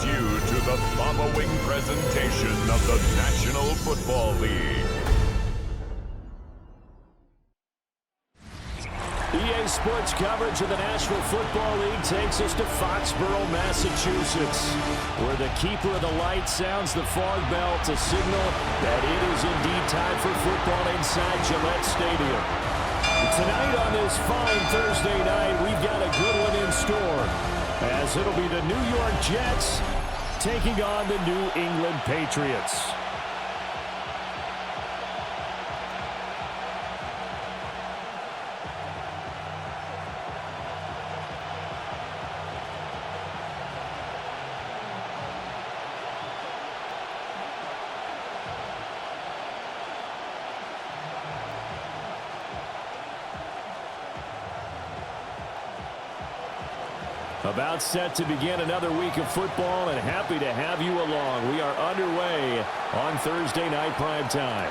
brings you to the following presentation of the National Football League. EA Sports coverage of the National Football League takes us to Foxborough, Massachusetts, where the keeper of the light sounds the fog bell to signal that it is indeed time for football inside Gillette Stadium. Tonight on this fine Thursday night, we've got a good one in store, as it'll be the New York Jets taking on the New England Patriots. About set to begin another week of football, and happy to have you along. We are underway on Thursday night prime time.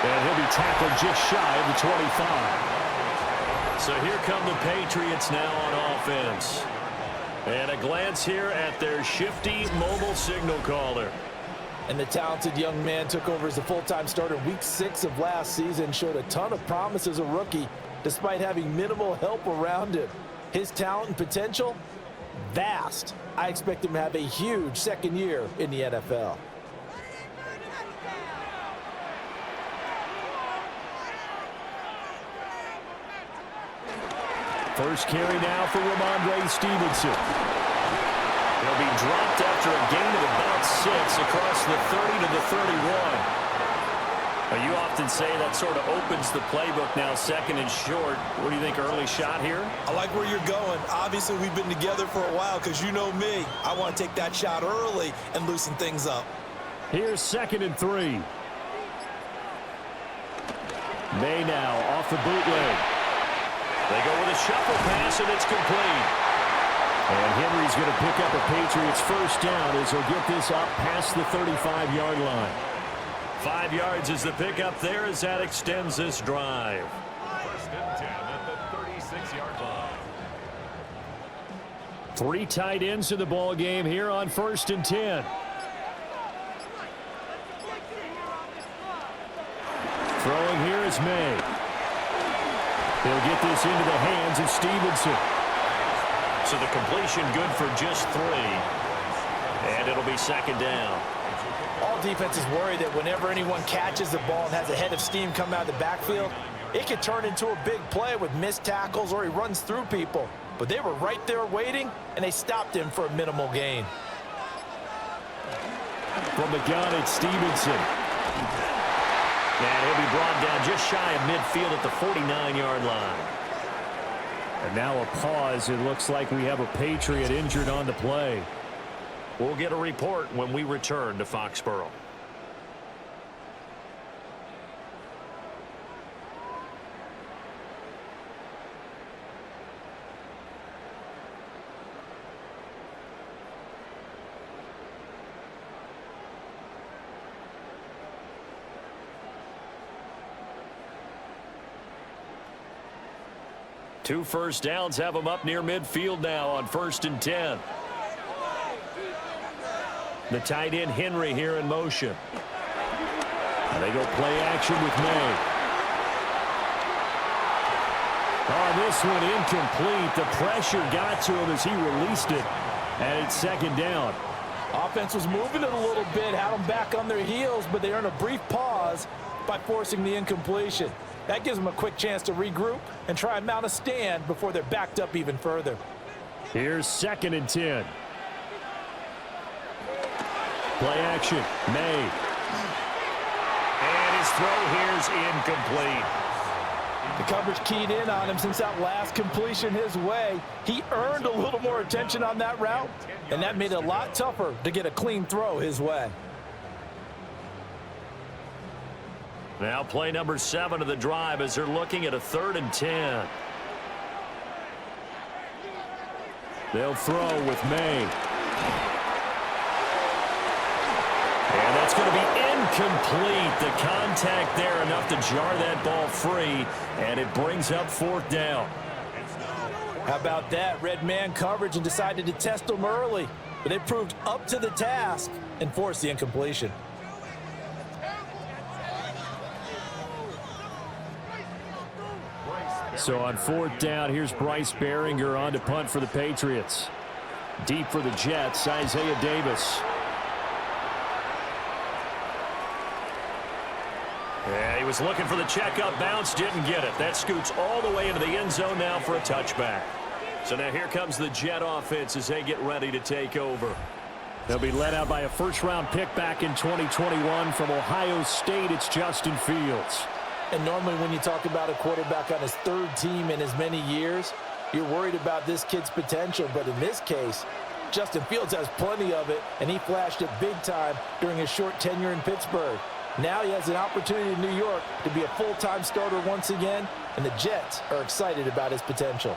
And he'll be tackled just shy of the 25. So here come the Patriots now on offense. And a glance here at their shifty mobile signal caller. And the talented young man took over as a full-time starter week 6 of last season, showed a ton of promise as a rookie, despite having minimal help around him. His talent and potential, vast. I expect him to have a huge second year in the NFL. First carry now for Ramondre Stevenson. He'll be dropped after a gain of about 6 across the 30 to the 31. You often say that sort of opens the playbook now, second and short. What do you think, early shot here? I like where you're going. Obviously, we've been together for a while because you know me. I want to take that shot early and loosen things up. Here's 2nd and 3. May now off the bootleg. They go with a shuffle pass, and it's complete. And Henry's going to pick up a Patriots first down as he'll get this up past the 35-yard line. 5 yards is the pickup there as that extends this drive. First and 10 at the 36-yard line. 3 tight ends in the ball game here on 1st and 10. Throwing here is May. He'll get this into the hands of Stevenson. So the completion good for just 3. And it'll be 2nd down. All defenses worry that whenever anyone catches the ball and has a head of steam come out of the backfield, it could turn into a big play with missed tackles or he runs through people. But they were right there waiting, and they stopped him for a minimal gain. From the gun, it's Stevenson. And he'll be brought down just shy of midfield at the 49-yard line. And now a pause. It looks like we have a Patriot injured on the play. We'll get a report when we return to Foxborough. Two first downs have them up near midfield now on 1st and 10. The tight end Henry here in motion. And they go play action with May. On this one, incomplete. The pressure got to him as he released it. And it's 2nd down. Offense was moving it a little bit, had them back on their heels, but they earn a brief pause by forcing the incompletion. That gives them a quick chance to regroup and try and mount a stand before they're backed up even further. Here's 2nd and 10. Play action, May. And his throw here's incomplete. The coverage keyed in on him since that last completion his way. He earned a little more attention on that route, and that made it a lot tougher to get a clean throw his way. Now play number 7 of the drive as they're looking at a 3rd and 10. They'll throw with May. And that's going to be incomplete. The contact there enough to jar that ball free, and it brings up 4th down. How about that? Red man coverage and decided to test them early. But they proved up to the task and forced the incompletion. So on 4th down, here's Bryce Behringer on to punt for the Patriots. Deep for the Jets, Isaiah Davis. Yeah, he was looking for the checkup bounce, didn't get it. That scoots all the way into the end zone now for a touchback. So now here comes the Jet offense as they get ready to take over. They'll be led out by a first-round pick back in 2021 from Ohio State. It's Justin Fields. And normally when you talk about a quarterback on his 3rd team in as many years, you're worried about this kid's potential. But in this case, Justin Fields has plenty of it, and he flashed it big time during his short tenure in Pittsburgh. Now he has an opportunity in New York to be a full-time starter once again, and the Jets are excited about his potential.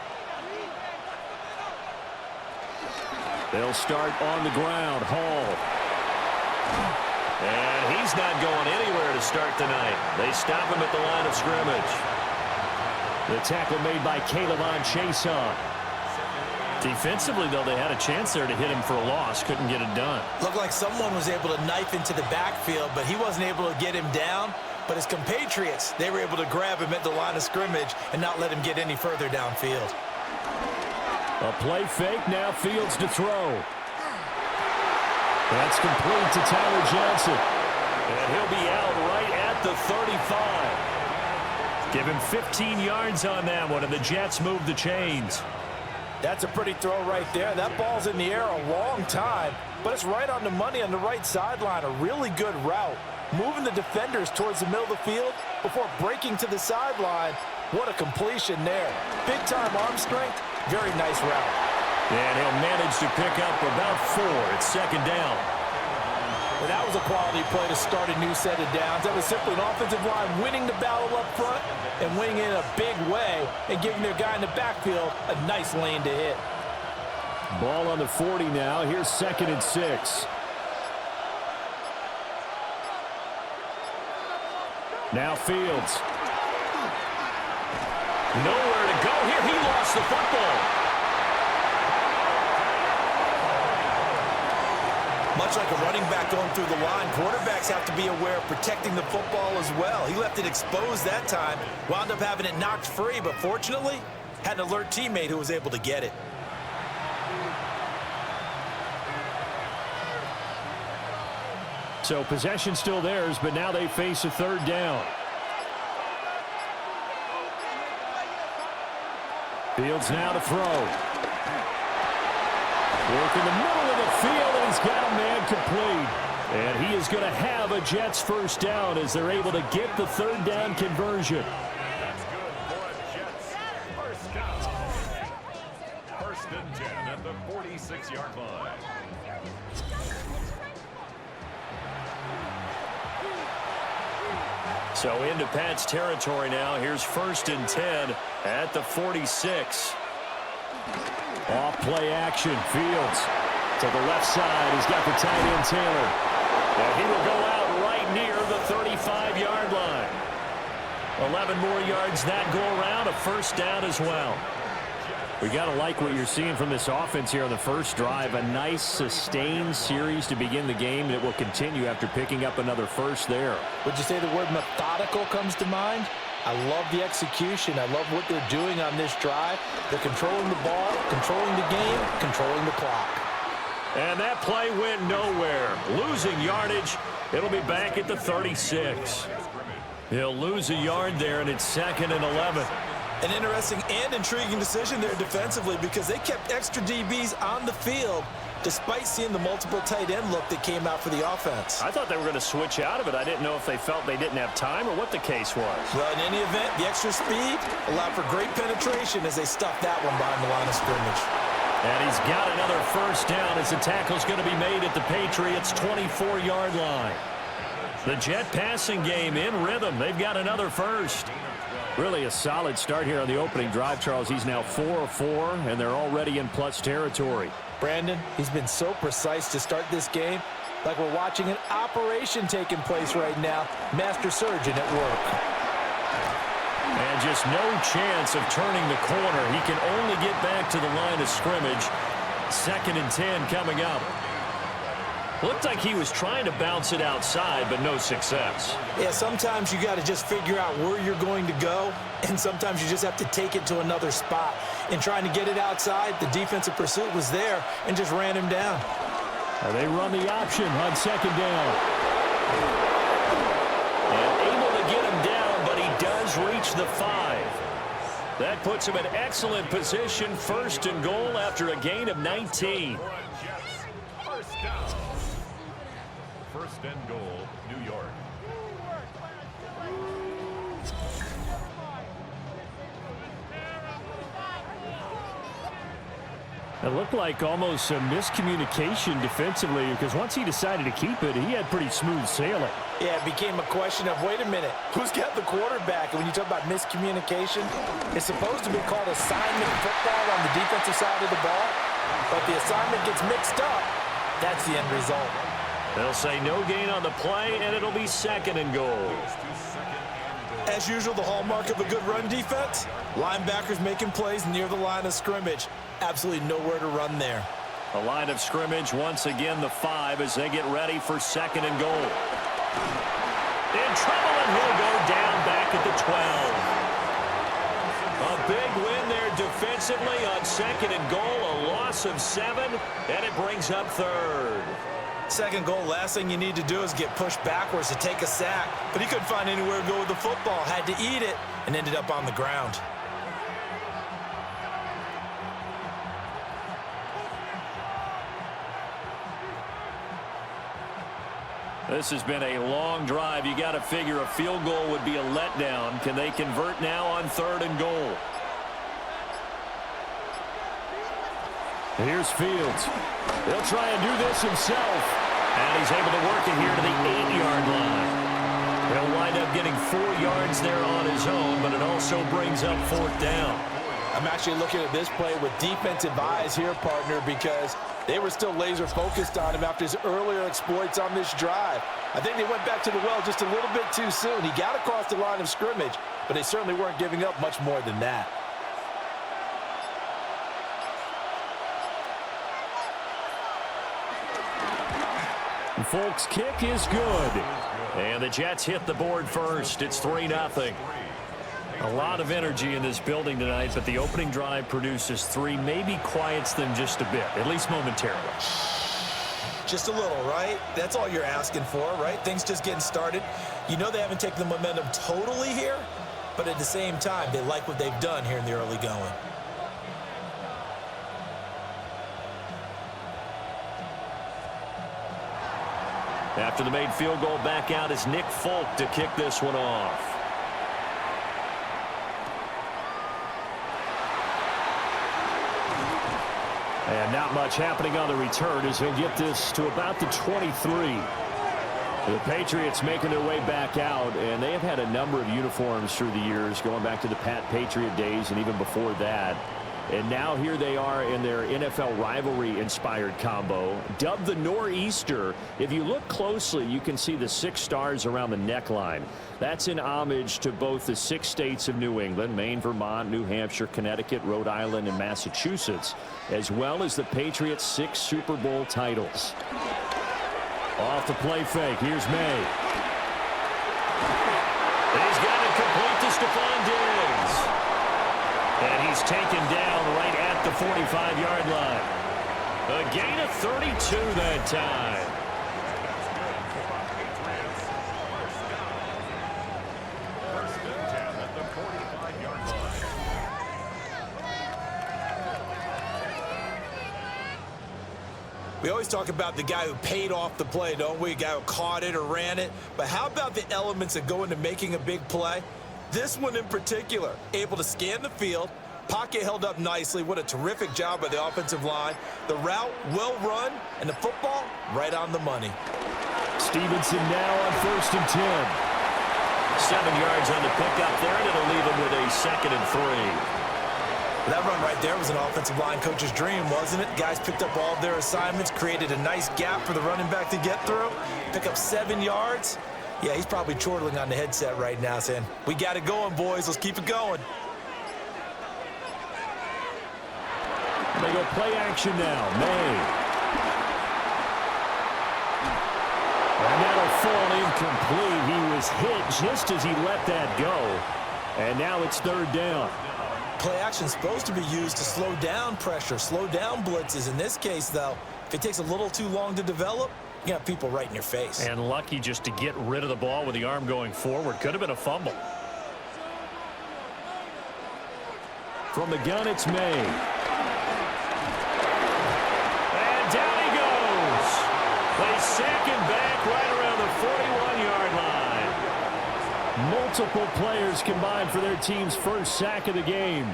They'll start on the ground. Hall. And he's not going anywhere to start the night. They stop him at the line of scrimmage. The tackle made by K'Lavon Chaisson. Defensively, though, they had a chance there to hit him for a loss. Couldn't get it done. Looked like someone was able to knife into the backfield, but he wasn't able to get him down. But his compatriots, they were able to grab him at the line of scrimmage and not let him get any further downfield. A play fake, now Fields to throw. That's complete to Tyler Johnson. And he'll be out right at the 35. Give him 15 yards on that one, and the Jets move the chains. That's a pretty throw right there. That ball's in the air a long time, but it's right on the money on the right sideline. A really good route. Moving the defenders towards the middle of the field before breaking to the sideline. What a completion there. Big-time arm strength. Very nice route. And he'll manage to pick up about 4. It's 2nd down. Well, that was a quality play to start a new set of downs. That was simply an offensive line winning the battle up front and winning it in a big way and giving their guy in the backfield a nice lane to hit. Ball on the 40 now. Here's 2nd and 6. Now Fields. Nowhere to go here. He lost the football. Much like a running back going through the line, quarterbacks have to be aware of protecting the football as well. He left it exposed that time, wound up having it knocked free, but fortunately, had an alert teammate who was able to get it. So possession still theirs, but now they face a 3rd down. Fields now to throw. Work in the middle of the field, and he's got a man complete. And he is going to have a Jets 1st down as they're able to get the 3rd down conversion. That's good for a Jets 1st down. 1st and 10 at the 46-yard line. So into Pat's territory now. Here's 1st and 10 at the 46. Off play action. Fields to the left side. He's got the tight end Taylor. And he will go out right near the 35-yard line. 11 more yards that go around. A 1st down as well. We got to like what you're seeing from this offense here on the first drive. A nice sustained series to begin the game that will continue after picking up another 1st there. Would you say the word methodical comes to mind? I love the execution. I love what they're doing on this drive. They're controlling the ball, controlling the game, controlling the clock. And that play went nowhere. Losing yardage. It'll be back at the 36. He'll lose a yard there, and it's 2nd and 11. An interesting and intriguing decision there defensively because they kept extra DBs on the field despite seeing the multiple tight end look that came out for the offense. I thought they were going to switch out of it. I didn't know if they felt they didn't have time or what the case was. Well, in any event, the extra speed allowed for great penetration as they stuffed that one behind the line of scrimmage. And he's got another 1st down as the tackle's going to be made at the Patriots' 24-yard line. The Jet passing game in rhythm. They've got another 1st. Really a solid start here on the opening drive, Charles. He's now 4 of 4, and they're already in plus territory. Brandon, he's been so precise to start this game, like we're watching an operation taking place right now. Master surgeon at work. And just no chance of turning the corner. He can only get back to the line of scrimmage. 2nd and 10 coming up. Looked like he was trying to bounce it outside, but no success. Yeah, sometimes you got to just figure out where you're going to go, and sometimes you just have to take it to another spot. In trying to get it outside, the defensive pursuit was there and just ran him down. And they run the option on 2nd down. And able to get him down, but he does reach the 5. That puts him in excellent position, 1st and goal after a gain of 19. First down. 1st and goal, New York. It looked like almost a miscommunication defensively, because once he decided to keep it, he had pretty smooth sailing. Yeah, it became a question of, wait a minute, who's got the quarterback? And when you talk about miscommunication, it's supposed to be called assignment football on the defensive side of the ball. But the assignment gets mixed up. That's the end result. They'll say no gain on the play, and it'll be 2nd and goal. As usual, the hallmark of a good run defense, linebackers making plays near the line of scrimmage. Absolutely nowhere to run there. The line of scrimmage, once again, the 5 as they get ready for 2nd and goal. In trouble, and he'll go down back at the 12. A big win there defensively on 2nd and goal, a loss of 7, and it brings up 3rd. 2nd goal, last thing you need to do is get pushed backwards to take a sack. But he couldn't find anywhere to go with the football, had to eat it, and ended up on the ground. This has been a long drive. You got to figure a field goal would be a letdown. Can they convert now on 3rd and goal? Here's Fields. He'll try and do this himself. And he's able to work it here to the 8-yard line. He'll wind up getting 4 yards there on his own, but it also brings up 4th down. I'm actually looking at this play with defensive eyes here, partner, because they were still laser focused on him after his earlier exploits on this drive. I think they went back to the well just a little bit too soon. He got across the line of scrimmage, but they certainly weren't giving up much more than that. Folks' kick is good. And the Jets hit the board first. It's 3-0. A lot of energy in this building tonight, but the opening drive produces 3, maybe quiets them just a bit, at least momentarily. Just a little, right? That's all you're asking for, right? Things just getting started. You know they haven't taken the momentum totally here, but at the same time, they like what they've done here in the early going. After the made field goal, back out is Nick Folk to kick this one off. And not much happening on the return as he'll get this to about the 23. The Patriots making their way back out, and they have had a number of uniforms through the years, going back to the Pat Patriot days and even before that. And now here they are in their NFL rivalry-inspired combo, dubbed the Nor'easter. If you look closely, you can see the 6 stars around the neckline. That's in homage to both the 6 states of New England, Maine, Vermont, New Hampshire, Connecticut, Rhode Island, and Massachusetts, as well as the Patriots' 6 Super Bowl titles. Off the play fake, here's May. He's got it complete to Stephon Diggs. And he's taken down right at the 45-yard line. A gain of 32 that time. First and 10 at the 45-yard line. We always talk about the guy who paid off the play, don't we? A guy who caught it or ran it. But how about the elements that go into making a big play? This one in particular, able to scan the field, pocket held up nicely. What a terrific job by the offensive line. The route well run, and the football right on the money. Stevenson now on 1st and 10. 7 yards on the pickup there, and it'll leave him with a 2nd and 3. That run right there was an offensive line coach's dream, wasn't it? Guys picked up all of their assignments, created a nice gap for the running back to get through, pick up 7 yards. Yeah, he's probably chortling on the headset right now saying, we got it going, boys. Let's keep it going. They go play action now. May. And that'll fall incomplete. He was hit just as he let that go. And now it's third down. Play action is supposed to be used to slow down pressure, slow down blitzes. In this case, though, if it takes a little too long to develop, you got people right in your face. And lucky just to get rid of the ball with the arm going forward. Could have been a fumble. From the gun, it's May. And down he goes. They sack him back right around the 41-yard line. Multiple players combined for their team's first sack of the game.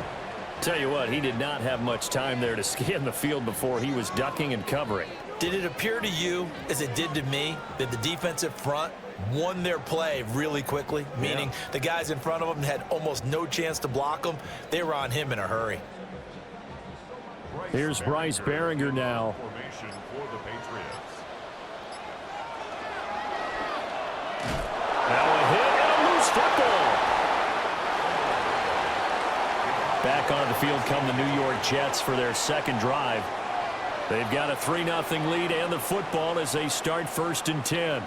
Tell you what, he did not have much time there to scan the field before he was ducking and covering. Did it appear to you, as it did to me, that the defensive front won their play really quickly? Meaning the guys in front of them had almost no chance to block them. They were on him in a hurry. Here's Bryce Behringer now. Formation for the Patriots. Now a hit and a loose football. Back on the field come the New York Jets for their second drive. They've got a 3-0 lead and the football as they start 1st and 10.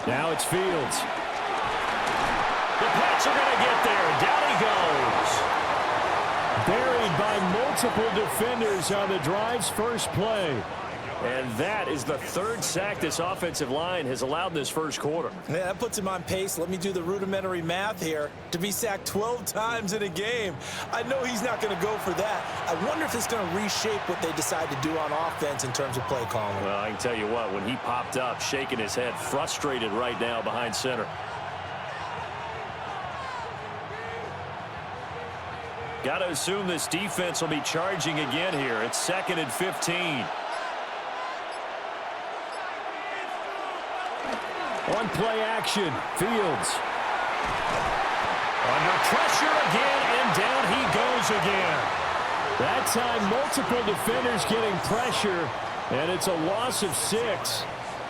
Now it's Fields. The Pats are going to get there. Down he goes. Buried by multiple defenders on the drive's first play. And that is the 3rd sack this offensive line has allowed in this first quarter. Yeah, that puts him on pace. Let me do the rudimentary math here. To be sacked 12 times in a game. I know he's not going to go for that. I wonder if it's going to reshape what they decide to do on offense in terms of play calling. Well, I can tell you what, when he popped up, shaking his head, frustrated right now behind center. Got to assume this defense will be charging again here. It's 2nd and 15. On play action, Fields. Under pressure again, and down he goes again. That time, multiple defenders getting pressure, and it's a loss of 6.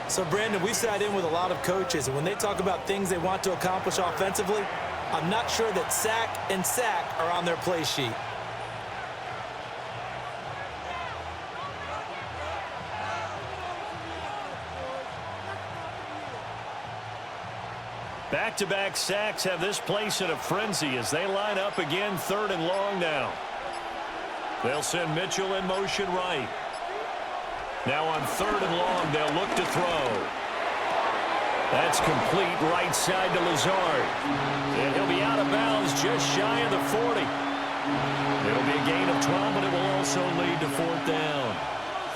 So, Brandon, we sat in with a lot of coaches, and when they talk about things they want to accomplish offensively, I'm not sure that sack and sack are on their play sheet. Back-to-back sacks have this place in a frenzy as they line up again 3rd and long now. They'll send Mitchell in motion right. Now on 3rd and long, they'll look to throw. That's complete right side to Lazard. And he'll be out of bounds just shy of the 40. It'll be a gain of 12, but it will also lead to 4th down.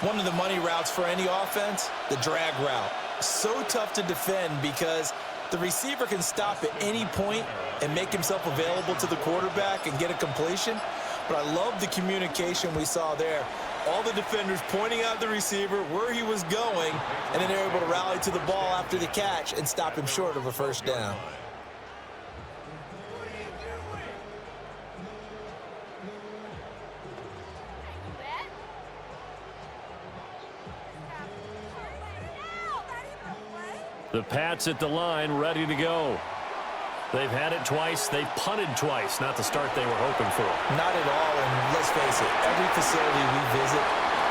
One of the money routes for any offense, the drag route. So tough to defend because the receiver can stop at any point and make himself available to the quarterback and get a completion. But I love the communication we saw there. All the defenders pointing out the receiver where he was going, and then they're able to rally to the ball after the catch and stop him short of a 1st down. The Pats at the line, ready to go. They've had it twice. They've punted twice. Not the start they were hoping for. Not at all, and let's face it, every facility we visit,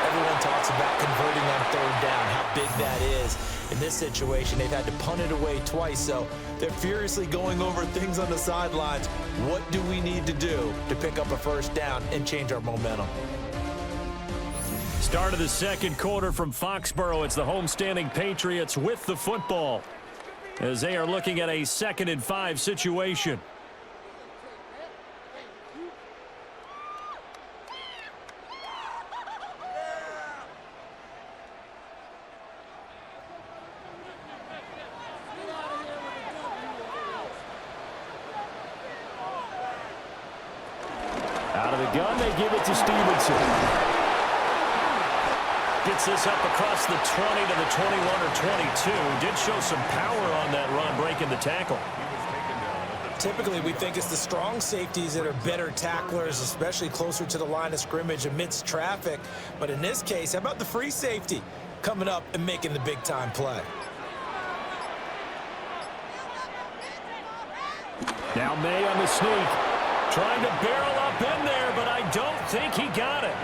everyone talks about converting on 3rd down, how big that is. In this situation, they've had to punt it away twice, so they're furiously going over things on the sidelines. What do we need to do to pick up a 1st down and change our momentum? Start of the second quarter from Foxborough. It's the homestanding Patriots with the football as they are looking at a 2nd and 5 situation. Out of the gun, they give it to Stevenson. Gets this up across the 20 to the 21 or 22. Did show some power on that run, breaking the tackle. Typically, we think it's the strong safeties that are better tacklers, especially closer to the line of scrimmage amidst traffic. But in this case, how about the free safety coming up and making the big-time play? Now May on the sneak. Trying to barrel up in there, but I don't think he got it.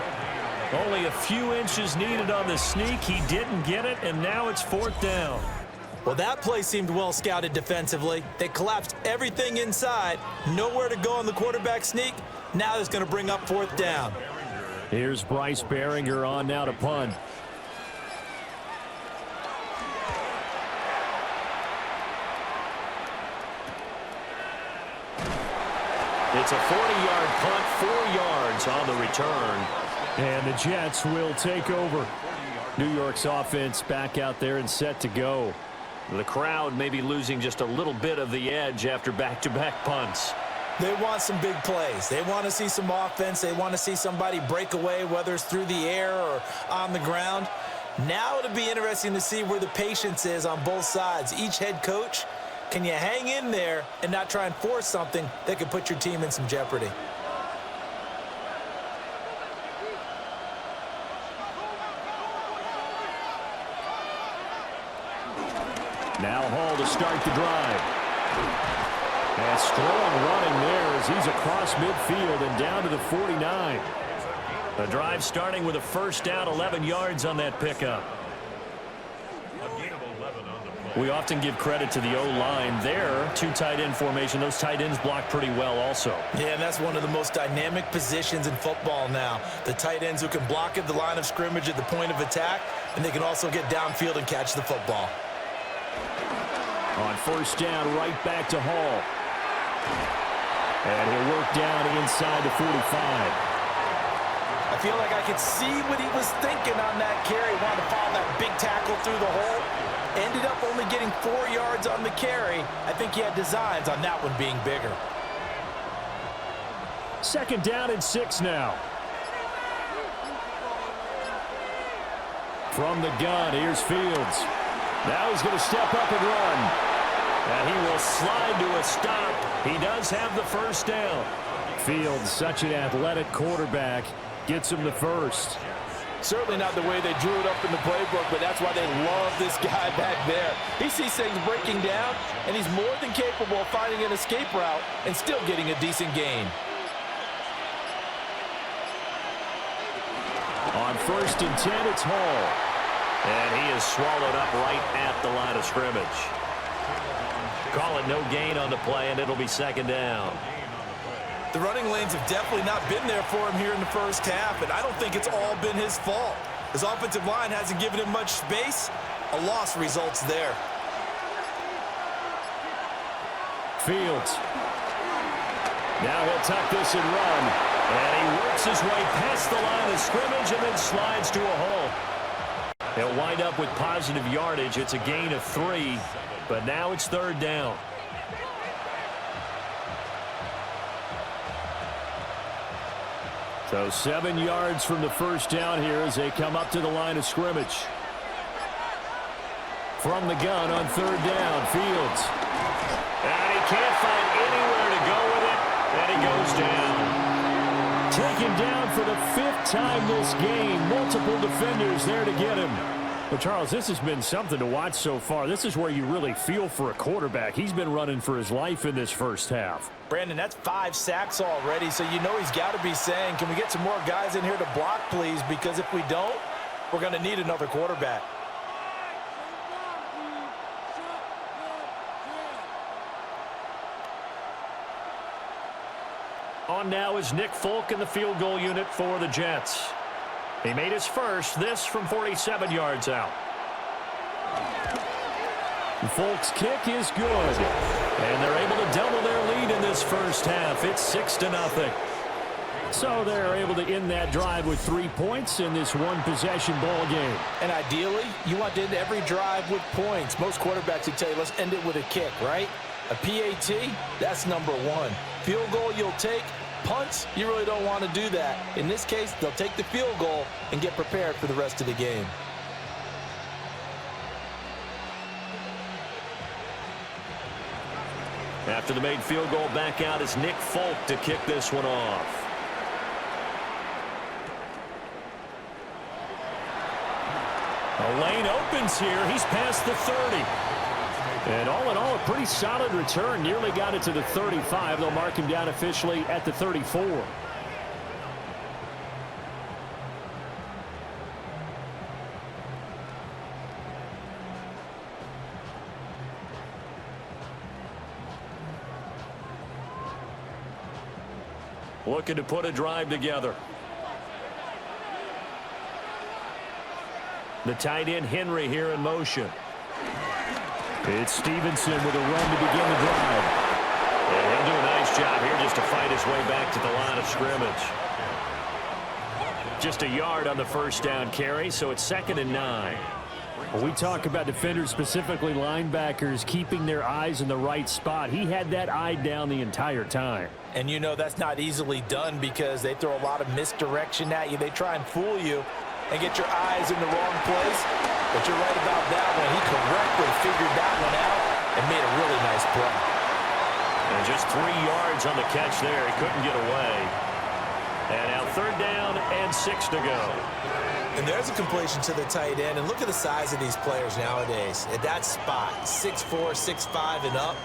Only a few inches needed on the sneak. He didn't get it, and now it's 4th down. Well, that play seemed well scouted defensively. They collapsed everything inside. Nowhere to go on the quarterback sneak. Now it's going to bring up 4th down. Here's Bryce Behringer on now to punt. It's a 40-yard punt, 4 yards on the return. And the Jets will take over. New York's offense back out there and set to go. The crowd may be losing just a little bit of the edge after back-to-back punts. They want some big plays. They want to see some offense. They want to see somebody break away, whether it's through the air or on the ground. Now it'll be interesting to see where the patience is on both sides. Each head coach, can you hang in there and not try and force something that could put your team in some jeopardy? Now Hall to start the drive. And strong running there as he's across midfield and down to the 49. The drive starting with a 1st down, 11 yards on that pickup. We often give credit to the O-line there. 2 tight end formation. Those tight ends block pretty well also. Yeah, and that's one of the most dynamic positions in football now. The tight ends who can block at the line of scrimmage at the point of attack, and they can also get downfield and catch the football. On 1st down, right back to Hall. And he'll work down inside the 45. I feel like I could see what he was thinking on that carry. Wanted to follow that big tackle through the hole. Ended up only getting 4 yards on the carry. I think he had designs on that one being bigger. 2nd down and 6 now. From the gun, here's Fields. Now he's going to step up and run. And he will slide to a stop. He does have the 1st down. Fields, such an athletic quarterback, gets him the 1st. Certainly not the way they drew it up in the playbook, but that's why they love this guy back there. He sees things breaking down, and he's more than capable of finding an escape route and still getting a decent gain. On 1st and 10, it's Hall. And he is swallowed up right at the line of scrimmage. Call it no gain on the play, and it'll be 2nd down. The running lanes have definitely not been there for him here in the 1st half, and I don't think it's all been his fault. His offensive line hasn't given him much space. A loss results there. Fields. Now he'll tuck this and run. And he works his way past the line of scrimmage and then slides to a hole. He'll wind up with positive yardage. It's a gain of 3, but now it's 3rd down. So 7 yards from the 1st down here as they come up to the line of scrimmage. From the gun on 3rd down, Fields. And he can't find anywhere to go with it, and he goes down. Taken down for the 5th time this game. Multiple defenders there to get him. Well, Charles, this has been something to watch so far. This is where you really feel for a quarterback. He's been running for his life in this 1st half. Brandon, that's 5 sacks already, so you know he's got to be saying, can we get some more guys in here to block, please? Because if we don't, we're going to need another quarterback. On now is Nick Folk in the field goal unit for the Jets. He made his first, this from 47 yards out. Folk's kick is good. And they're able to double their lead in this 1st half. It's 6-0. So they're able to end that drive with 3 points in this 1-possession ball game. And ideally, you want to end every drive with points. Most quarterbacks would tell you, let's end it with a kick, right? A PAT, that's number 1. Field goal you'll take, punts, you really don't want to do that. In this case, they'll take the field goal and get prepared for the rest of the game. After the made field goal, back out is Nick Folk to kick this one off. A lane opens here. He's past the 30. And all in all, a pretty solid return. Nearly got it to the 35. They'll mark him down officially at the 34. Looking to put a drive together. The tight end Henry here in motion. It's Stevenson with a run to begin the drive. And he'll do a nice job here just to fight his way back to the line of scrimmage. Just a yard on the first down carry, so it's 2nd and 9. Well, we talk about defenders, specifically linebackers, keeping their eyes in the right spot. He had that eye down the entire time. And you know that's not easily done because they throw a lot of misdirection at you. They try and fool you and get your eyes in the wrong place. But you're right about that one. He correctly figured that one out and made a really nice play. And just 3 yards on the catch there. He couldn't get away. And now 3rd down and 6 to go. And there's a completion to the tight end. And look at the size of these players nowadays. At that spot, 6'4", 6'5", and up.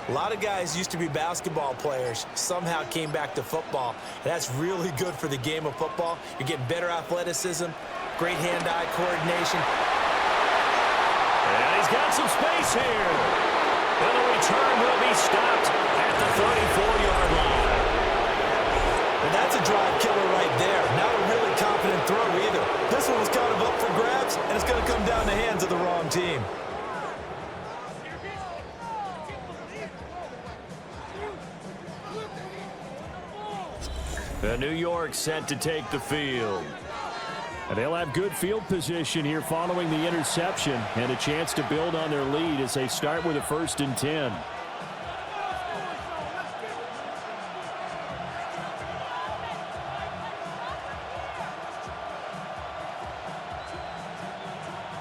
A lot of guys used to be basketball players, somehow came back to football. And that's really good for the game of football. You're getting better athleticism, great hand-eye coordination. And he's got some space here. And the return will be stopped at the 34-yard line. And that's a drive killer right there. Not a really confident throw either. This one was kind of up for grabs, and it's going to come down the hands of the wrong team. New York set to take the field. And they'll have good field position here following the interception and a chance to build on their lead as they start with a 1st and 10.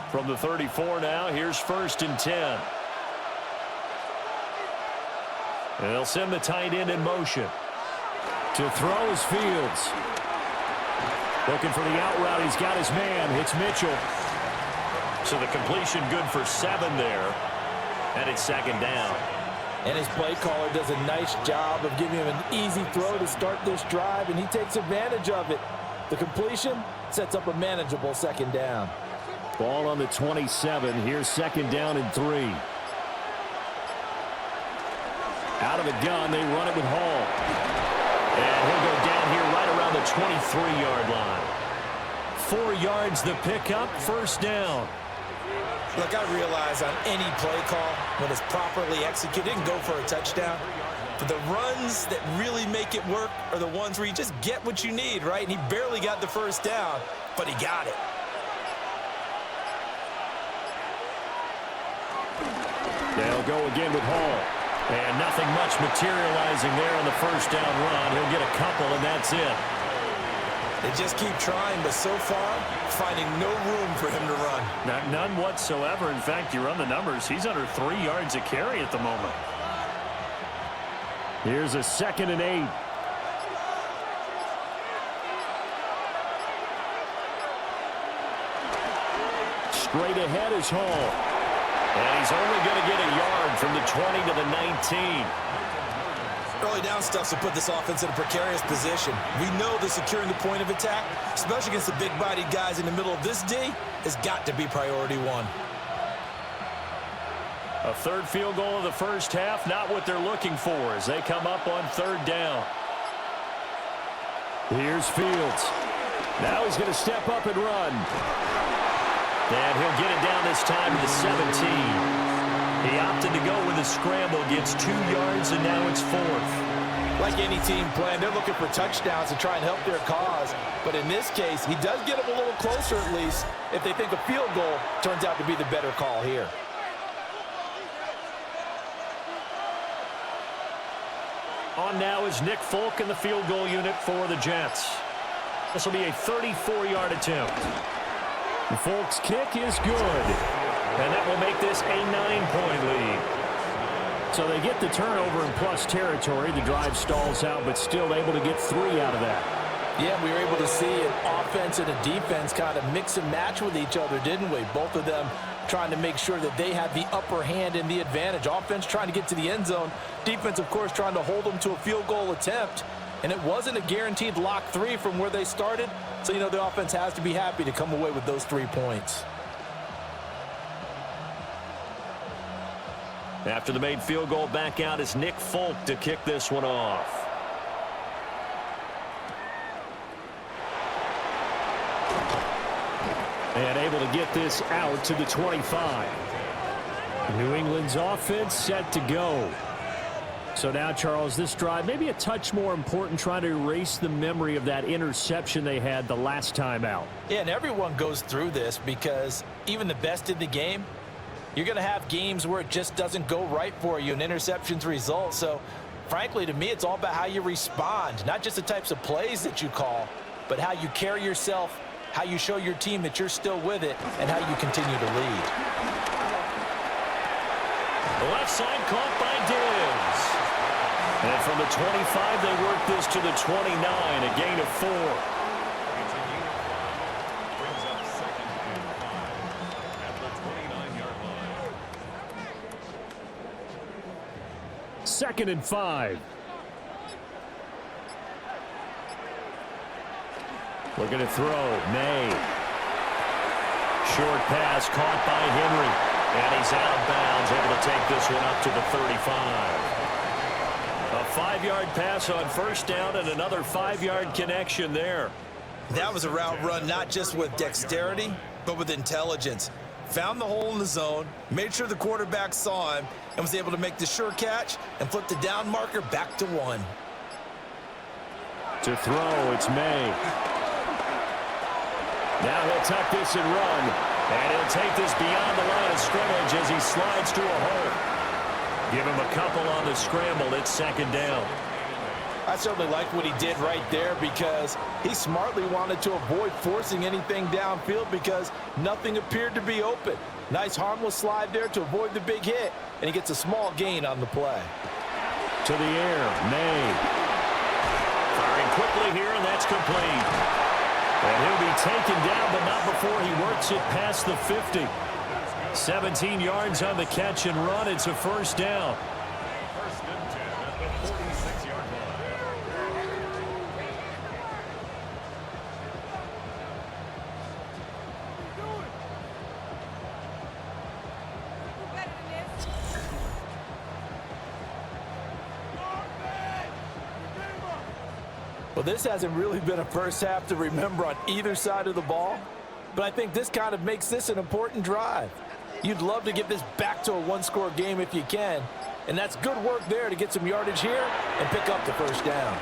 From the 34 now, here's 1st and 10. And they'll send the tight end in motion. To throw is Fields. Looking for the out route. He's got his man. It's Mitchell. So the completion good for 7 there. And it's 2nd down. And his play caller does a nice job of giving him an easy throw to start this drive, and he takes advantage of it. The completion sets up a manageable 2nd down. Ball on the 27. Here's 2nd down and 3. Out of the gun, they run it with Hall. And he'll go down here right around the 23-yard line. 4 yards the pickup, 1st down. Look, I realize on any play call, when it's properly executed, it can go for a touchdown. But the runs that really make it work are the ones where you just get what you need, right? And he barely got the 1st down, but he got it. They'll go again with Hall. And nothing much materializing there on the 1st down run. He'll get a couple, and that's it. They just keep trying, but so far, finding no room for him to run. None whatsoever. In fact, you run the numbers, he's under 3 yards a carry at the moment. Here's a 2nd and 8. Straight ahead is Hall. And he's only going to get a yard from the 20 to the 19. Early down stuff to put this offense in a precarious position. We know that securing the point of attack, especially against the big-bodied guys in the middle of this D, has got to be priority 1. A 3rd field goal of the 1st half, not what they're looking for as they come up on 3rd down. Here's Fields. Now he's going to step up and run. And he'll get it down this time to the 17. He opted to go with a scramble, gets 2 yards, and now it's 4th. Like any team playing, they're looking for touchdowns to try and help their cause. But in this case, he does get them a little closer at least if they think a field goal turns out to be the better call here. On now is Nick Folk in the field goal unit for the Jets. This will be a 34-yard attempt. Folk's kick is good. And that will make this a 9-point lead. So they get the turnover in plus territory. The drive stalls out, but still able to get 3 out of that. Yeah, we were able to see an offense and a defense kind of mix and match with each other, didn't we? Both of them trying to make sure that they had the upper hand and the advantage. Offense trying to get to the end zone. Defense, of course, trying to hold them to a field goal attempt. And it wasn't a guaranteed lock 3 from where they started. So, the offense has to be happy to come away with those 3 points. After the made field goal, back out is Nick Folk to kick this one off. And able to get this out to the 25. New England's offense set to go. So now, Charles, this drive maybe a touch more important, trying to erase the memory of that interception they had the last time out. Yeah, and everyone goes through this because even the best in the game, you're going to have games where it just doesn't go right for you and interceptions result. So, frankly, to me, it's all about how you respond, not just the types of plays that you call, but how you carry yourself, how you show your team that you're still with it, and how you continue to lead. The left side caught by Diggs. And from the 25, they work this to the 29, a gain of 4. It's a gain of 5. Brings up 2nd and 5 at the 29-yard line. 2nd and 5. Looking to throw. May. Short pass caught by Henry. And he's out of bounds, able to take this one up to the 35. A 5-yard pass on first down and another 5-yard connection there. That was a route run not just with dexterity, but with intelligence. Found the hole in the zone, made sure the quarterback saw him, and was able to make the sure catch and flip the down marker back to 1. To throw, it's May. Now he'll tuck this and run. And he'll take this beyond the line of scrimmage as he slides to a hole. Give him a couple on the scramble. It's 2nd down. I certainly like what he did right there because he smartly wanted to avoid forcing anything downfield because nothing appeared to be open. Nice harmless slide there to avoid the big hit, and he gets a small gain on the play. To the air, May. Firing quickly here, and that's complete. And he'll be taken down, but not before he works it past the 50. 17 yards on the catch and run. It's a first down. 1st and 10 at the 46-yard Well, this hasn't really been a first half to remember on either side of the ball, but I think this kind of makes this an important drive. You'd love to get this back to a one-score game if you can, and that's good work there to get some yardage here and pick up the first down.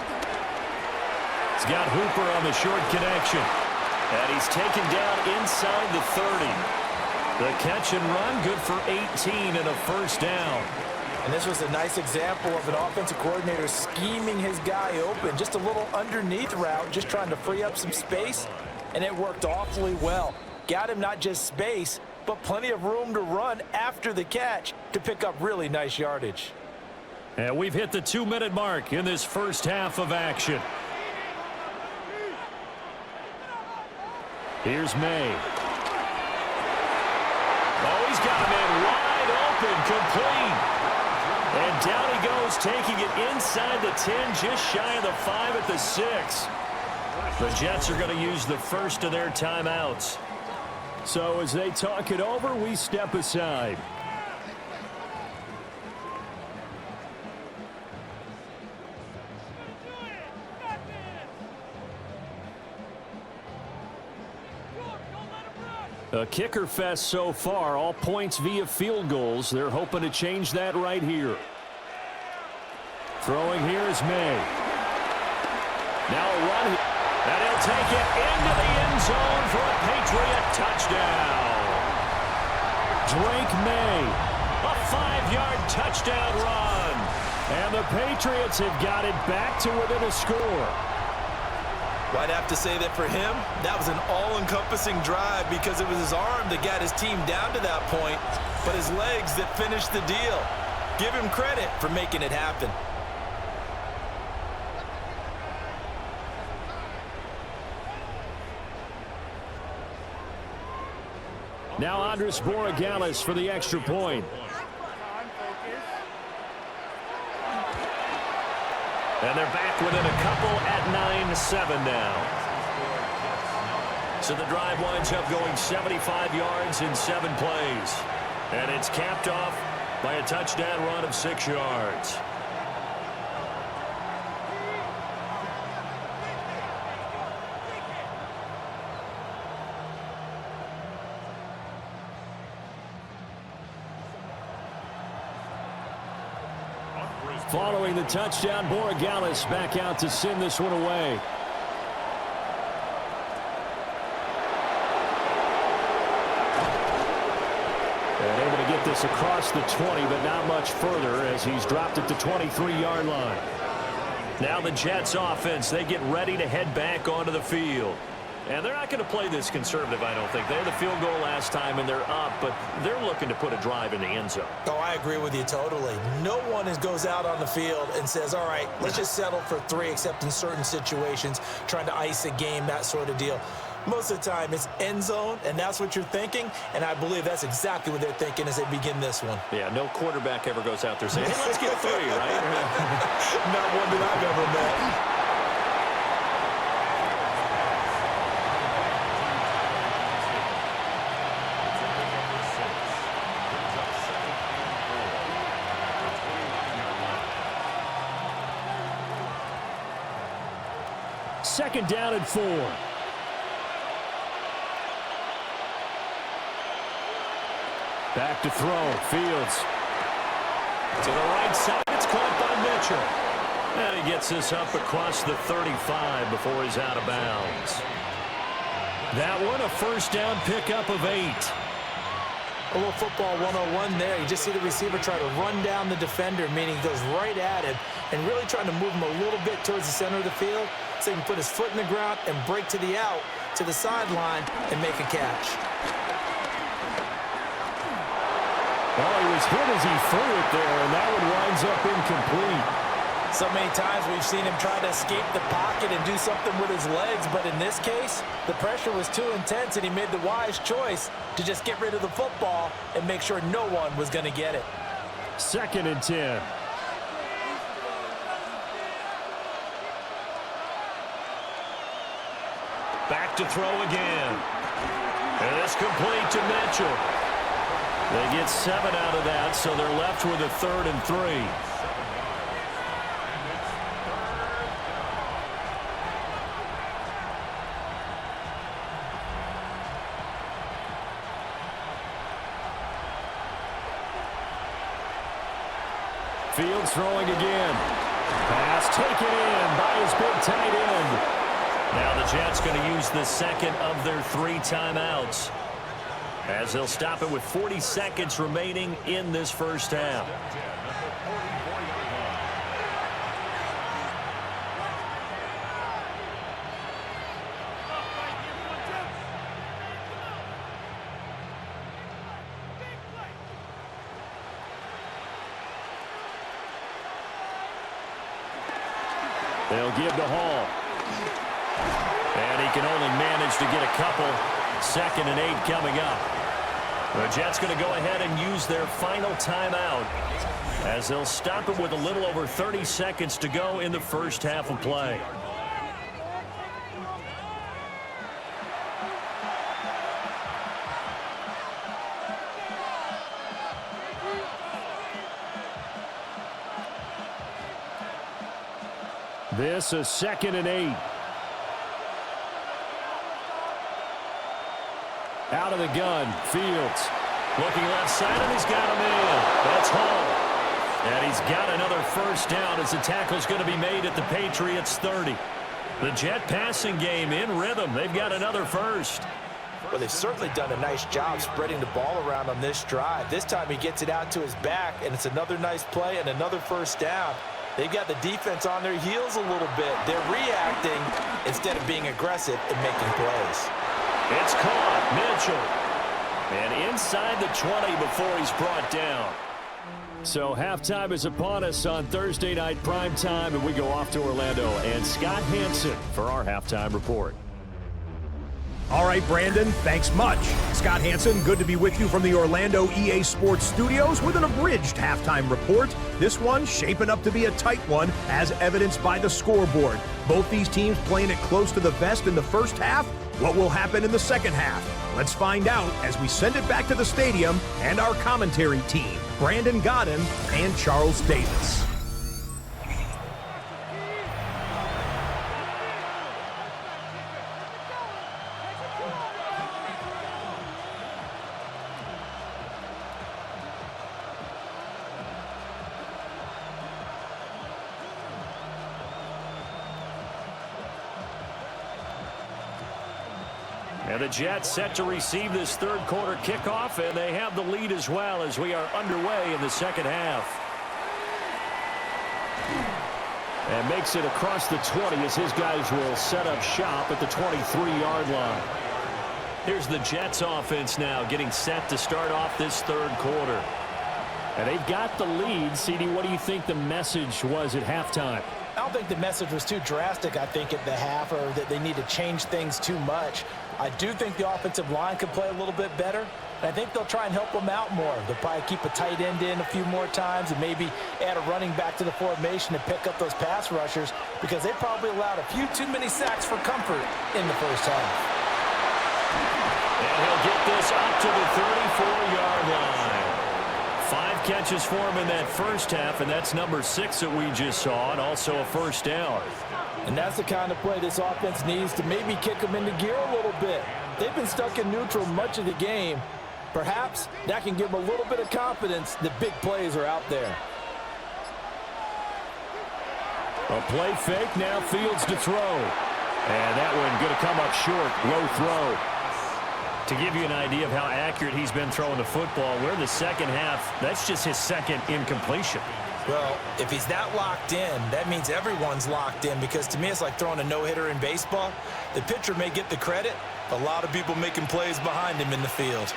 He's got Hooper on the short connection, and he's taken down inside the 30. The catch and run, good for 18 and a first down. And this was a nice example of an offensive coordinator scheming his guy open. Just a little underneath route, just trying to free up some space, and it worked awfully well. Got him not just space, but plenty of room to run after the catch to pick up really nice yardage. And we've hit the 2-minute mark in this first half of action. Here's May. Oh, he's got him in wide open, complete. And down he goes, taking it inside the 10, just shy of the 5 at the 6. The Jets are going to use the first of their timeouts. So as they talk it over, we step aside. A kicker fest so far, all points via field goals. They're hoping to change that right here. Throwing here is May. Now a run, and he'll take it into the end zone for a Patriot touchdown. Drake May, a 5-yard touchdown run. And the Patriots have got it back to within a score. Well, I'd have to say that for him, that was an all-encompassing drive because it was his arm that got his team down to that point, but his legs that finished the deal. Give him credit for making it happen. Now Andres Borregales for the extra point. And they're back within a couple at 9-7 now. So the drive winds up going 75 yards in 7 plays. And it's capped off by a touchdown run of 6 yards. Following the touchdown, Borregales back out to send this one away. And able to get this across the 20, but not much further as he's dropped it to 23-yard line. Now the Jets offense, they get ready to head back onto the field. And they're not going to play this conservative, I don't think. They had the field goal last time, and they're up, but they're looking to put a drive in the end zone. Oh, I agree with you totally. No one goes out on the field and says, all right, let's just settle for 3, except in certain situations, trying to ice a game, that sort of deal. Most of the time, it's end zone, and that's what you're thinking, and I believe that's exactly what they're thinking as they begin this one. Yeah, no quarterback ever goes out there saying, hey, let's get 3, right? Not one that I've ever met. Second down and 4. Back to throw. Fields. To the right side. It's caught by Mitchell. And he gets this up across the 35 before he's out of bounds. That one, a first down pickup of 8. A little football 101 there. You just see the receiver try to run down the defender, meaning he goes right at him and really trying to move him a little bit towards the center of the field so he can put his foot in the ground and break to the out, to the sideline, and make a catch. Well, he was hit as he threw it there, and that one winds up incomplete. So many times we've seen him try to escape the pocket and do something with his legs, but in this case, the pressure was too intense, and he made the wise choice to just get rid of the football and make sure no one was going to get it. Second and 10. Back to throw again. And it's complete to Mitchell. They get 7 out of that, so they're left with a 3rd and 3. Fields throwing again. Pass taken in by his big tight end. Now the Jets going to use the second of their 3 timeouts, as they'll stop it with 40 seconds remaining in this first half. They'll give to Hall. And he can only manage to get a couple. 2nd and 8 coming up. The Jets going to go ahead and use their final timeout, as they'll stop it with a little over 30 seconds to go in the first half of play. This is 2nd and 8. Out of the gun, Fields. Looking left side, and he's got him in. That's Hall. And he's got another first down as the tackle's going to be made at the Patriots 30. The Jet passing game in rhythm. They've got another first. Well, they've certainly done a nice job spreading the ball around on this drive. This time he gets it out to his back, and it's another nice play and another first down. They've got the defense on their heels a little bit. They're reacting instead of being aggressive and making plays. It's caught. Mitchell. And inside the 20 before he's brought down. So halftime is upon us on Thursday night primetime, and we go off to Orlando. And Scott Hansen for our halftime report. All right, Brandon, thanks much. Scott Hansen, good to be with you from the Orlando EA Sports Studios with an abridged halftime report. This one shaping up to be a tight one, as evidenced by the scoreboard. Both these teams playing it close to the vest in the first half. What will happen in the second half? Let's find out as we send it back to the stadium and our commentary team, Brandon Godden and Charles Davis. And the Jets set to receive this third quarter kickoff, and they have the lead as well as we are underway in the second half. And makes it across the 20 as his guys will set up shop at the 23-yard line. Here's the Jets offense now getting set to start off this third quarter. And they've got the lead. CD, what do you think the message was at halftime? I don't think the message was too drastic, I think, at the half, or that they need to change things too much. I do think the offensive line could play a little bit better. And I think they'll try and help them out more. They'll probably keep a tight end in a few more times and maybe add a running back to the formation to pick up those pass rushers, because they probably allowed a few too many sacks for comfort in the first half. And he'll get this up to the 34-yard line. 5 catches for him in that first half, and that's number 6 that we just saw, and also a first down. And that's the kind of play this offense needs to maybe kick them into gear a little bit. They've been stuck in neutral much of the game. Perhaps that can give them a little bit of confidence that big plays are out there. A play fake, now Fields to throw. And that one going to come up short, low throw. To give you an idea of how accurate he's been throwing the football, we're in the second half. That's just his second incompletion. Well, if he's that locked in, that means everyone's locked in, because to me it's like throwing a no-hitter in baseball. The pitcher may get the credit, a lot of people making plays behind him in the field.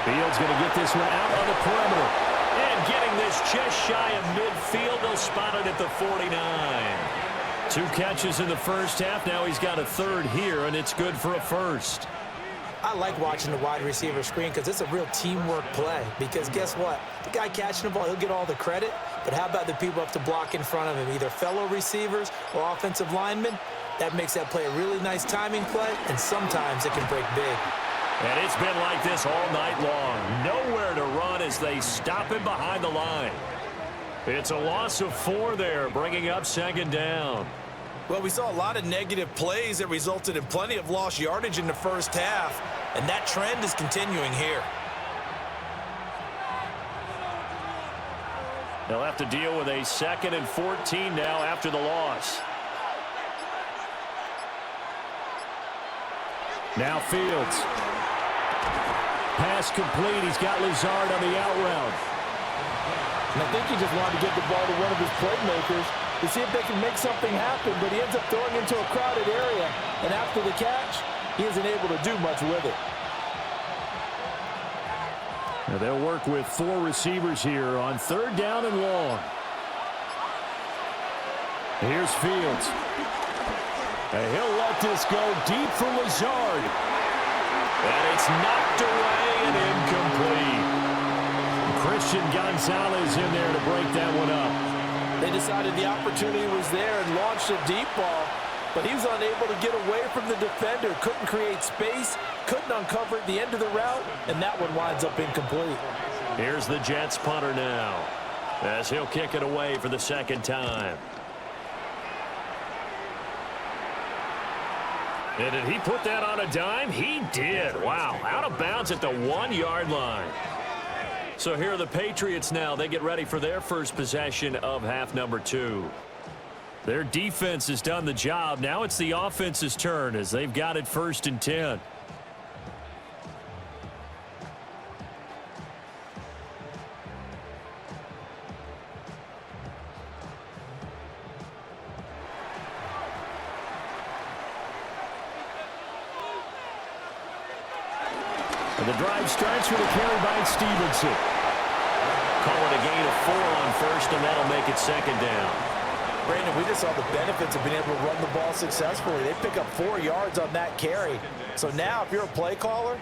Fields going to get this one out on the perimeter. And getting this just shy of midfield. They'll spot it at the 49. 2 catches in the first half. Now he's got a third here, and it's good for a first. I like watching the wide receiver screen because it's a real teamwork play. Because guess what? The guy catching the ball, he'll get all the credit. But how about the people up to block in front of him, either fellow receivers or offensive linemen? That makes that play a really nice timing play, and sometimes it can break big. And it's been like this all night long. Nowhere to run as they stop him behind the line. It's a loss of 4 there, bringing up second down. Well, we saw a lot of negative plays that resulted in plenty of lost yardage in the first half, and that trend is continuing here. They'll have to deal with a 2nd and 14 now after the loss. Now Fields. Pass complete. He's got Lazard on the out route. And I think he just wanted to get the ball to one of his playmakers to see if they can make something happen, but he ends up throwing into a crowded area, and after the catch, he isn't able to do much with it. Now they'll work with 4 receivers here on 3rd down and long. Here's Fields. And he'll let this go deep for Lazard. And it's knocked away and incomplete. Christian Gonzalez in there to break that one up. They decided the opportunity was there and launched a deep ball, but he was unable to get away from the defender, couldn't create space, couldn't uncover at the end of the route, and that one winds up incomplete. Here's the Jets punter now, as he'll kick it away for the 2nd time. And did he put that on a dime? He did. Wow, out of bounds at the 1-yard line. So here are the Patriots now. They get ready for their first possession of half number 2. Their defense has done the job. Now it's the offense's turn as they've got it 1st and 10. And the drive starts with a carry by Stevenson. Call it a gain of 4 on 1st, and that'll make it 2nd down. Brandon, we just saw the benefits of being able to run the ball successfully. They pick up 4 yards on that carry. So now if you're a play caller,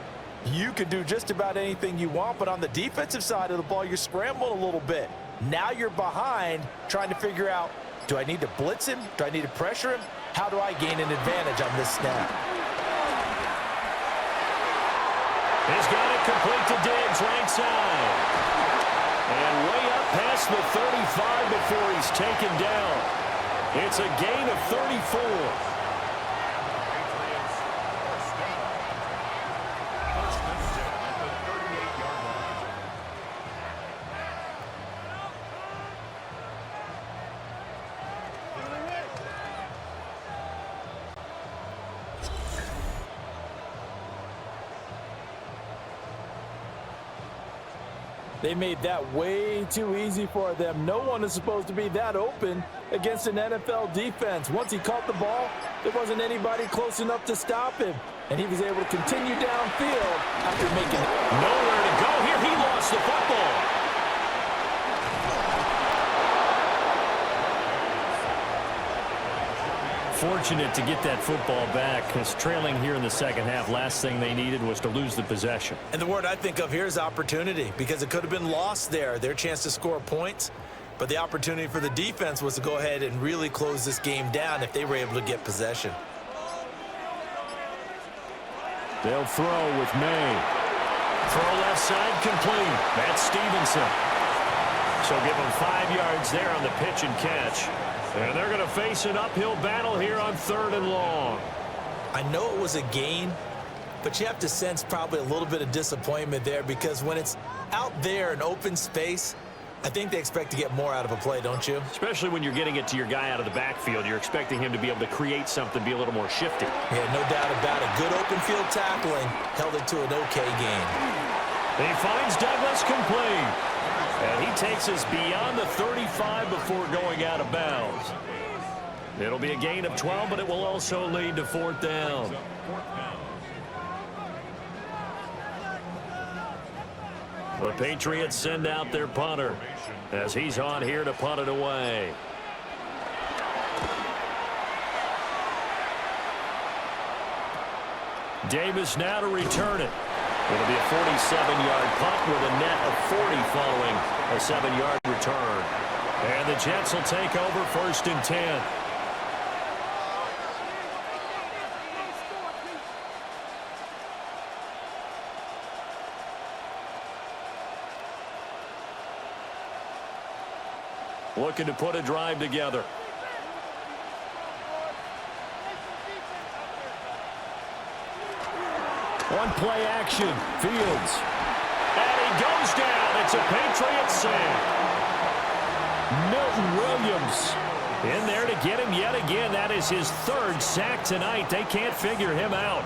you can do just about anything you want, but on the defensive side of the ball, you're scrambling a little bit. Now you're behind trying to figure out, do I need to blitz him? Do I need to pressure him? How do I gain an advantage on this snap? He's got it complete to Diggs, right side. And way up past the 35 before he's taken down. It's a gain of 34. They made that way too easy for them. No one is supposed to be that open against an NFL defense. Once he caught the ball, there wasn't anybody close enough to stop him. And he was able to continue downfield after making nowhere to go here. He lost the football. Fortunate to get that football back because trailing here in the 2nd half, last thing they needed was to lose the possession. And the word I think of here is opportunity, because it could have been lost there, their chance to score points. But the opportunity for the defense was to go ahead and really close this game down if they were able to get possession. They'll throw with May. Throw left side complete. That's Stevenson. So give him 5 yards there on the pitch and catch. And they're going to face an uphill battle here on 3rd and long. I know it was a gain, but you have to sense probably a little bit of disappointment there, because when it's out there in open space, I think they expect to get more out of a play, don't you? Especially when you're getting it to your guy out of the backfield. You're expecting him to be able to create something, be a little more shifty. Yeah, no doubt about it. Good open field tackling held it to an okay gain. He finds Douglas complete. And he takes us beyond the 35 before going out of bounds. It'll be a gain of 12, but it will also lead to 4th down. The Patriots send out their punter as he's on here to punt it away. Davis now to return it. It'll be a 47-yard punt with a net of 40 following a 7-yard return. And the Jets will take over 1st and 10. Looking to put a drive together. One play action. Fields. And he goes down. It's a Patriots sack. Milton Williams in there to get him yet again. That is his 3rd sack tonight. They can't figure him out.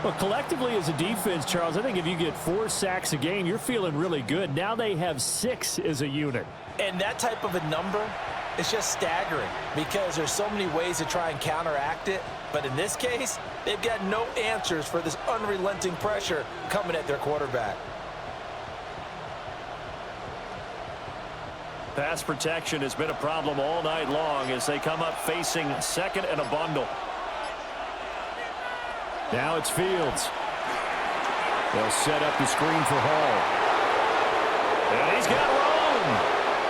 Well, collectively as a defense, Charles, I think if you get 4 sacks a game, you're feeling really good. Now they have 6 as a unit. And that type of a number is just staggering, because there's so many ways to try and counteract it. But in this case, they've got no answers for this unrelenting pressure coming at their quarterback. Pass protection has been a problem all night long as they come up facing 2nd and a bundle. Now it's Fields. They'll set up the screen for Hall. And he's got room.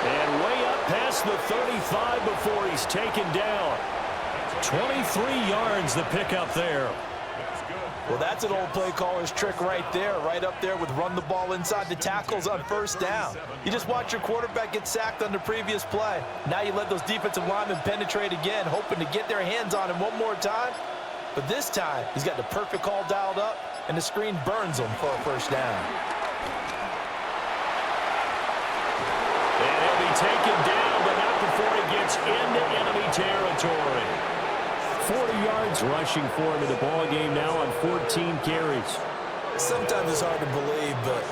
And way up past the 35 before he's taken down. 23 yards the pickup there. Well, that's an old play caller's trick right there, right up there with run the ball inside the tackles on 1st down. You just watch your quarterback get sacked on the previous play. Now you let those defensive linemen penetrate again, hoping to get their hands on him one more time. But this time, he's got the perfect call dialed up, and the screen burns him for a 1st down. And he'll be taken down, but not before he gets Patriots into enemy territory. 40 yards rushing for him in the ballgame now on 14 carries. Sometimes it's hard to believe, but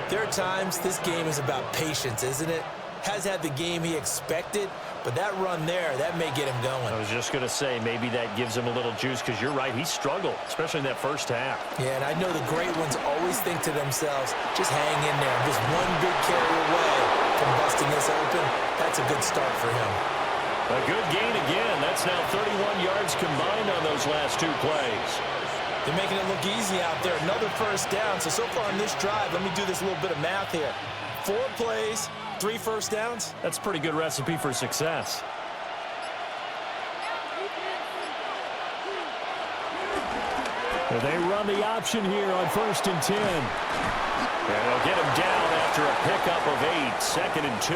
there are times this game is about patience, isn't it? Has had the game he expected, but that run there, that may get him going. I was just going to say, maybe that gives him a little juice, because you're right, he struggled, especially in that first half. Yeah, and I know the great ones always think to themselves, just hang in there. Just one big carry away from busting this open. That's a good start for him. A good gain again. That's now 31 yards combined on those last two plays. They're making it look easy out there. Another first down. So far on this drive, let me do this little bit of math here. 4 plays, 3 first downs. That's a pretty good recipe for success. They run the option here on 1st and 10. And they'll get him down after a pickup of 8, 2nd and 2.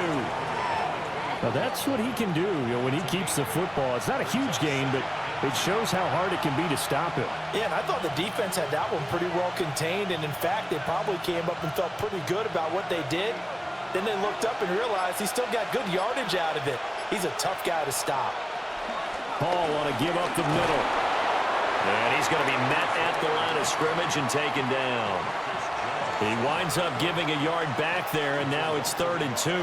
Now that's what he can do, when he keeps the football. It's not a huge gain, but it shows how hard it can be to stop him. Yeah, and I thought the defense had that one pretty well contained, and in fact, they probably came up and felt pretty good about what they did. Then they looked up and realized he still got good yardage out of it. He's a tough guy to stop. Paul want to give up the middle. And he's going to be met at the line of scrimmage and taken down. He winds up giving a yard back there, and now it's 3rd and 2.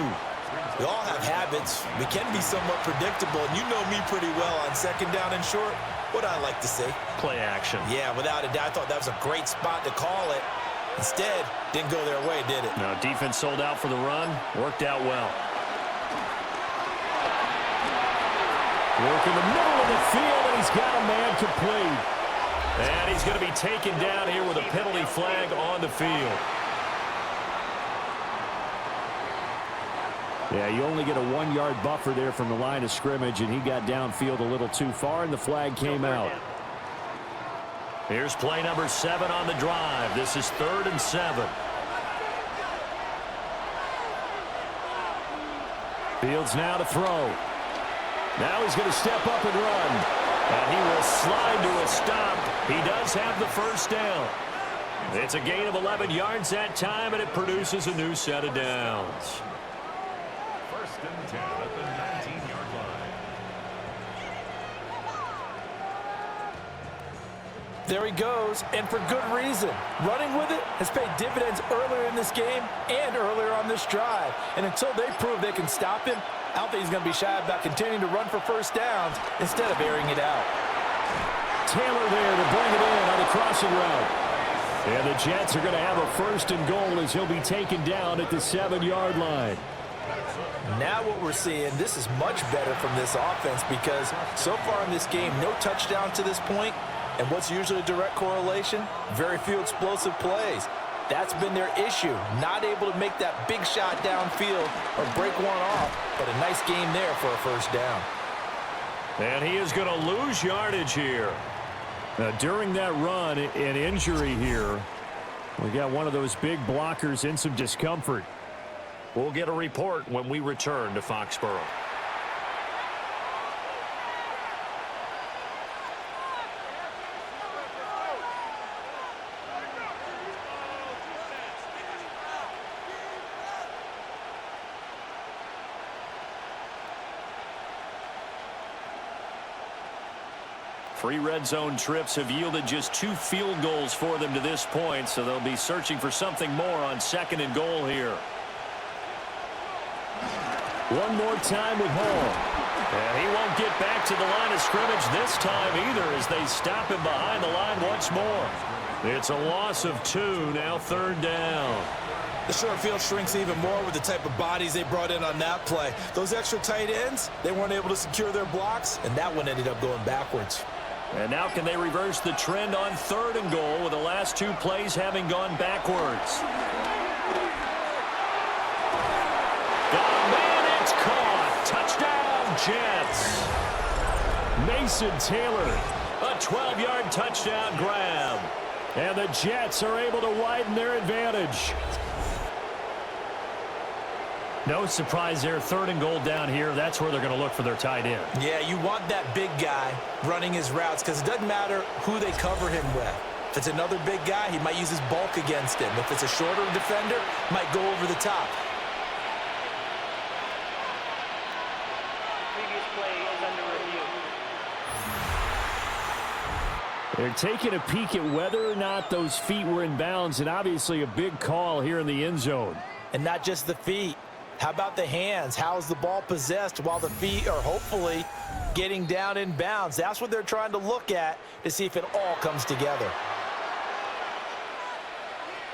We all have habits. We can be somewhat predictable, and you know me pretty well on 2nd down and short. What I like to see. Play action. Yeah, without a doubt, I thought that was a great spot to call it. Instead, didn't go their way, did it? No, defense sold out for the run. Worked out well. Work in the middle of the field, and he's got a man complete. And he's going to be taken down here with a penalty flag on the field. Yeah, you only get a 1-yard buffer there from the line of scrimmage, and he got downfield a little too far, and the flag came out. Here's play number 7 on the drive. This is 3rd and 7. Fields now to throw. Now he's going to step up and run. And he will slide to a stop. He does have the first down. It's a gain of 11 yards that time, and it produces a new set of downs. 1st and 10 at the 19-yard line. There he goes, and for good reason. Running with it has paid dividends earlier in this game and earlier on this drive. And until they prove they can stop him, I don't think he's going to be shy about continuing to run for first downs instead of airing it out. Taylor there to bring it in on the crossing route. And the Jets are going to have a 1st and goal as he'll be taken down at the 7-yard line. Now what we're seeing, this is much better from this offense because so far in this game, no touchdown to this point. And what's usually a direct correlation? Very few explosive plays. That's been their issue, not able to make that big shot downfield or break one off, but a nice game there for a first down. And he is going to lose yardage here. During that run, an injury here. We got one of those big blockers in some discomfort. We'll get a report when we return to Foxborough. Three red zone trips have yielded just 2 field goals for them to this point, so they'll be searching for something more on 2nd and goal here. One more time with Hall. And he won't get back to the line of scrimmage this time either as they stop him behind the line once more. It's a loss of 2, now 3rd down. The short field shrinks even more with the type of bodies they brought in on that play. Those extra tight ends, they weren't able to secure their blocks, and that one ended up going backwards. And now can they reverse the trend on 3rd and goal with the last 2 plays having gone backwards? Got a man, it's caught. Touchdown, Jets. Mason Taylor. A 12-yard touchdown grab. And the Jets are able to widen their advantage. No surprise there, 3rd and goal down here. That's where they're going to look for their tight end. Yeah, you want that big guy running his routes because it doesn't matter who they cover him with. If it's another big guy, he might use his bulk against him. If it's a shorter defender, might go over the top. Previous They're taking a peek at whether or not those feet were in bounds, and obviously a big call here in the end zone. And not just the feet. How about the hands? How is the ball possessed while the feet are hopefully getting down in bounds? That's what they're trying to look at to see if it all comes together.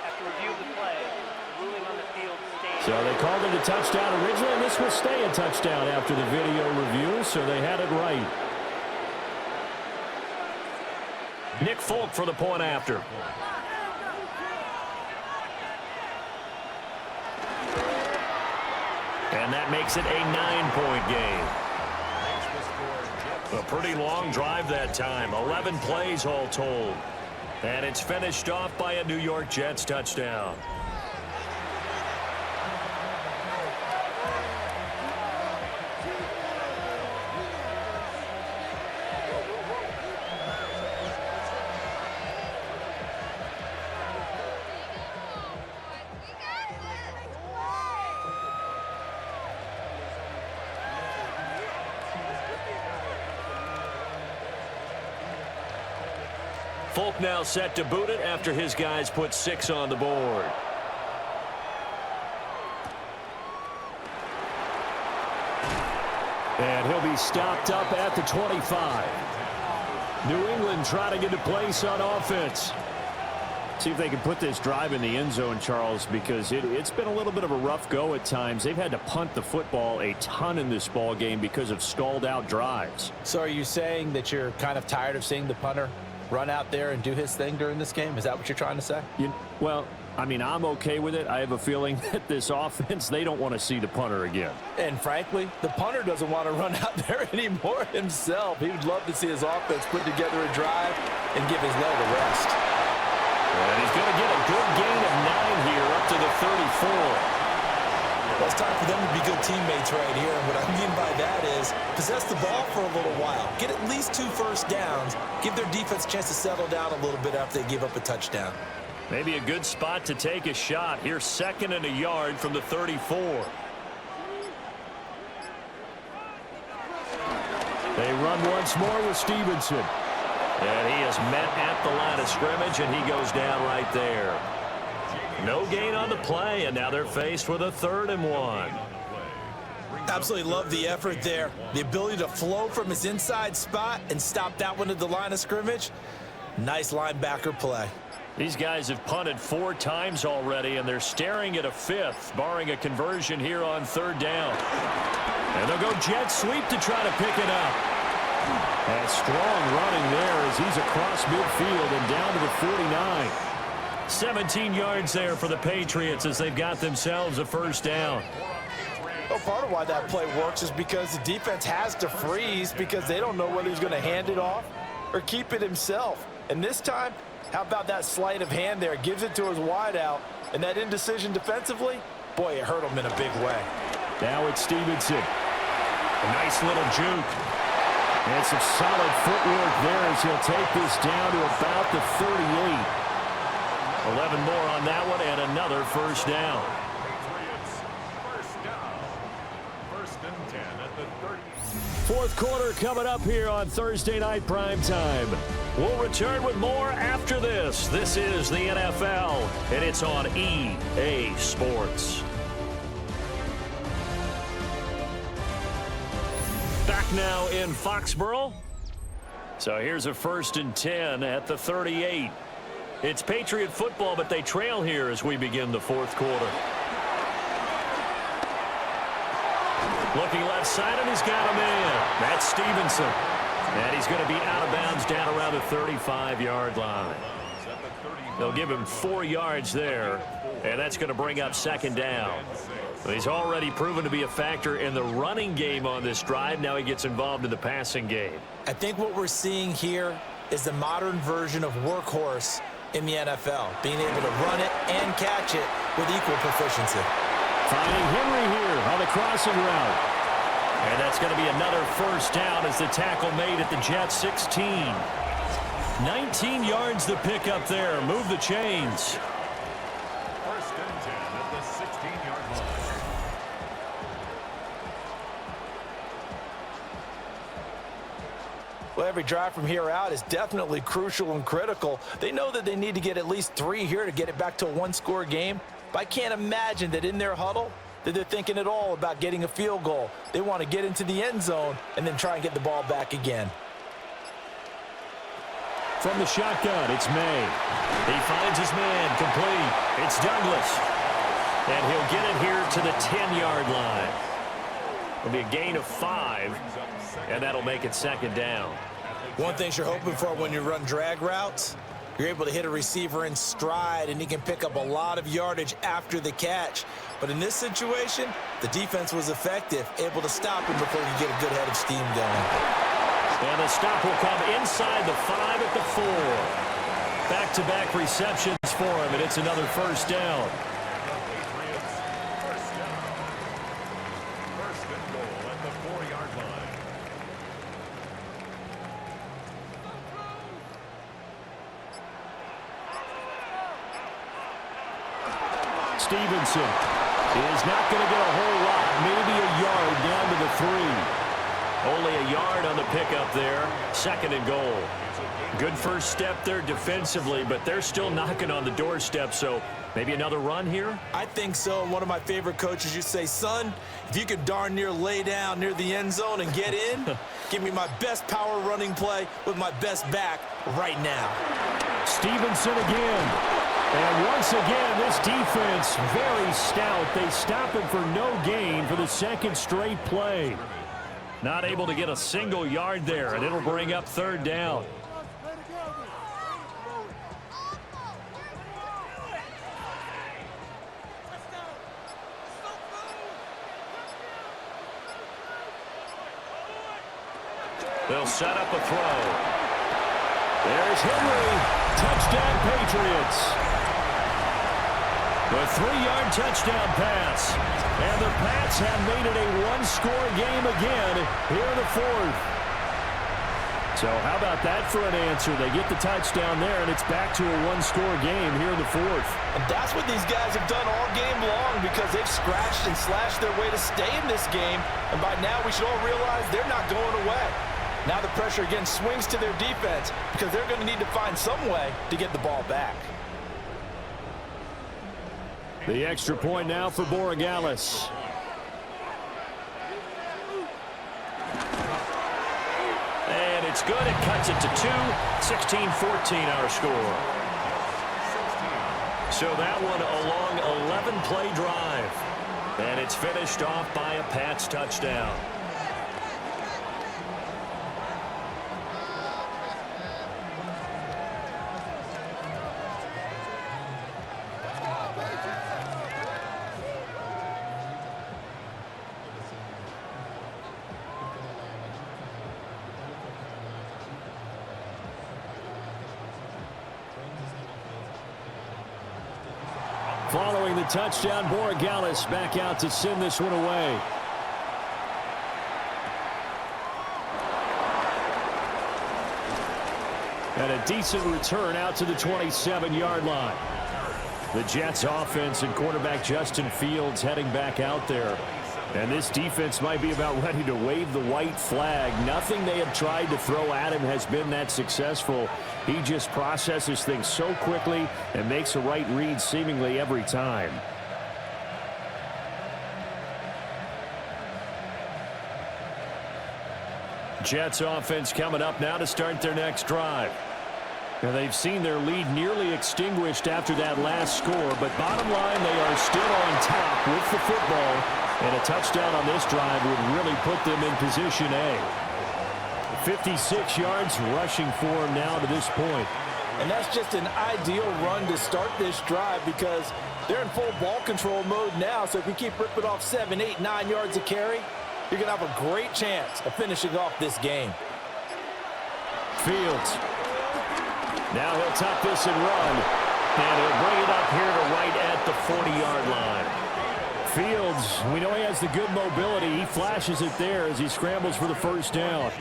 After review of the play, ruling on the field stays. So they called it a touchdown originally, and this will stay a touchdown after the video review, so they had it right. Nick Folk for the point after. And that makes it a 9-point game. A pretty long drive that time. 11 plays all told. And it's finished off by a New York Jets touchdown. Folk now set to boot it after his guys put 6 on the board. And he'll be stopped up at the 25. New England trying to get a place on offense. See if they can put this drive in the end zone, Charles, because it's been a little bit of a rough go at times. They've had to punt the football a ton in this ball game because of stalled out drives. So are you saying that you're kind of tired of seeing the punter run out there and do his thing during this game? Is that what you're trying to say? Well, I mean, I'm okay with it. I have a feeling that this offense, they don't want to see the punter again. And frankly, the punter doesn't want to run out there anymore himself. He would love to see his offense put together a drive and give his leg a rest. And he's going to get a good gain of 9 here up to the 34. Well, it's time for them to be good teammates right here. And what I mean by that is possess the ball for a little while. Get at least 2 first downs. Give their defense a chance to settle down a little bit after they give up a touchdown. Maybe a good spot to take a shot. Here's 2nd and a yard from the 34. They run once more with Stevenson. And he is met at the line of scrimmage, and he goes down right there. No gain on the play, and now they're faced with a 3rd and 1. Absolutely love the effort there. The ability to flow from his inside spot and stop that one at the line of scrimmage. Nice linebacker play. These guys have punted 4 times already, and they're staring at a 5th, barring a conversion here on 3rd down. And they'll go jet sweep to try to pick it up. And strong running there as he's across midfield and down to the 49. 17 yards there for the Patriots as they've got themselves a 1st down. Well, part of why that play works is because the defense has to freeze because they don't know whether he's going to hand it off or keep it himself. And this time, how about that sleight of hand there? Gives it to his wideout, and that indecision defensively, boy, it hurt him in a big way. Now it's Stevenson. A nice little juke. And some solid footwork there as he'll take this down to about the 38. 11 more on that one and another 1st down. Patriots, 1st down. 1st and 10 at the 30. 4th quarter coming up here on Thursday Night Prime Time. We'll return with more after this. This is the NFL, and it's on EA Sports. Back now in Foxborough. So here's a 1st and 10 at the 38. It's Patriot football, but they trail here as we begin the 4th quarter. Looking left side, and he's got a man. That's Stevenson. And he's going to be out of bounds down around the 35-yard line. They'll give him 4 yards there, and that's going to bring up 2nd down. He's already proven to be a factor in the running game on this drive. Now he gets involved in the passing game. I think what we're seeing here is the modern version of workhorse in the NFL, being able to run it and catch it with equal proficiency. Finding Henry here on the crossing route. And that's going to be another 1st down as the tackle made at the Jets 16. 19 yards to pick up there. Move the chains. 1st and 10 at the 16-yard line. Well, every drive from here out is definitely crucial and critical. They know that they need to get at least 3 here to get it back to a one-score game. But I can't imagine that in their huddle that they're thinking at all about getting a field goal. They want to get into the end zone and then try and get the ball back again. From the shotgun, it's May. He finds his man, complete. It's Douglas. And he'll get it here to the 10-yard line. It'll be a gain of 5, and that'll make it second down. One thing you're hoping for when you run drag routes, you're able to hit a receiver in stride, and he can pick up a lot of yardage after the catch. But in this situation, the defense was effective, able to stop him before he could get a good head of steam going. And the stop will come inside the 5 at the 4. Back-to-back receptions for him, and it's another first down. First and goal at the 4-yard line. Stevenson is not going to get a whole lot, maybe a yard down to the 3. Only a yard on the pickup there. Second and goal. Good first step there defensively, but they're still knocking on the doorstep, so maybe another run here? I think so. One of my favorite coaches used to say, son, if you could darn near lay down near the end zone and get in, give me my best power running play with my best back right now. Stevenson again. And once again, this defense very stout. They stop him for no gain for the second straight play. Not able to get a single yard there, and it'll bring up third down. They'll set up a throw. There's Henry. Touchdown, Patriots. The 3-yard touchdown pass. And the Pats have made it a one-score game again here in the 4th. So how about that for an answer? They get the touchdown there, and it's back to a one-score game here in the 4th. And that's what these guys have done all game long because they've scratched and slashed their way to stay in this game. And by now we should all realize they're not going away. Now the pressure again swings to their defense because they're going to need to find some way to get the ball back. The extra point now for Borregales. And it's good. It cuts it to 2. 16-14 our score. So that one a long 11-play drive. And it's finished off by a Pats touchdown. Following the touchdown, Borregales back out to send this one away. And a decent return out to the 27-yard line. The Jets offense and quarterback Justin Fields heading back out there. And this defense might be about ready to wave the white flag. Nothing they have tried to throw at him has been that successful. He just processes things so quickly and makes a right read seemingly every time. Jets offense coming up now to start their next drive. And they've seen their lead nearly extinguished after that last score, but bottom line, they are still on top with the football, and a touchdown on this drive would really put them in position A. 56 yards rushing for him now to this point. And that's just an ideal run to start this drive because they're in full ball control mode now, so if you keep ripping off 7, 8, 9 yards of carry, you're going to have a great chance of finishing off this game. Fields. Now he'll tuck this and run. And he'll bring it up here to right at the 40-yard line. Fields, we know he has the good mobility. He flashes it there as he scrambles for the first down.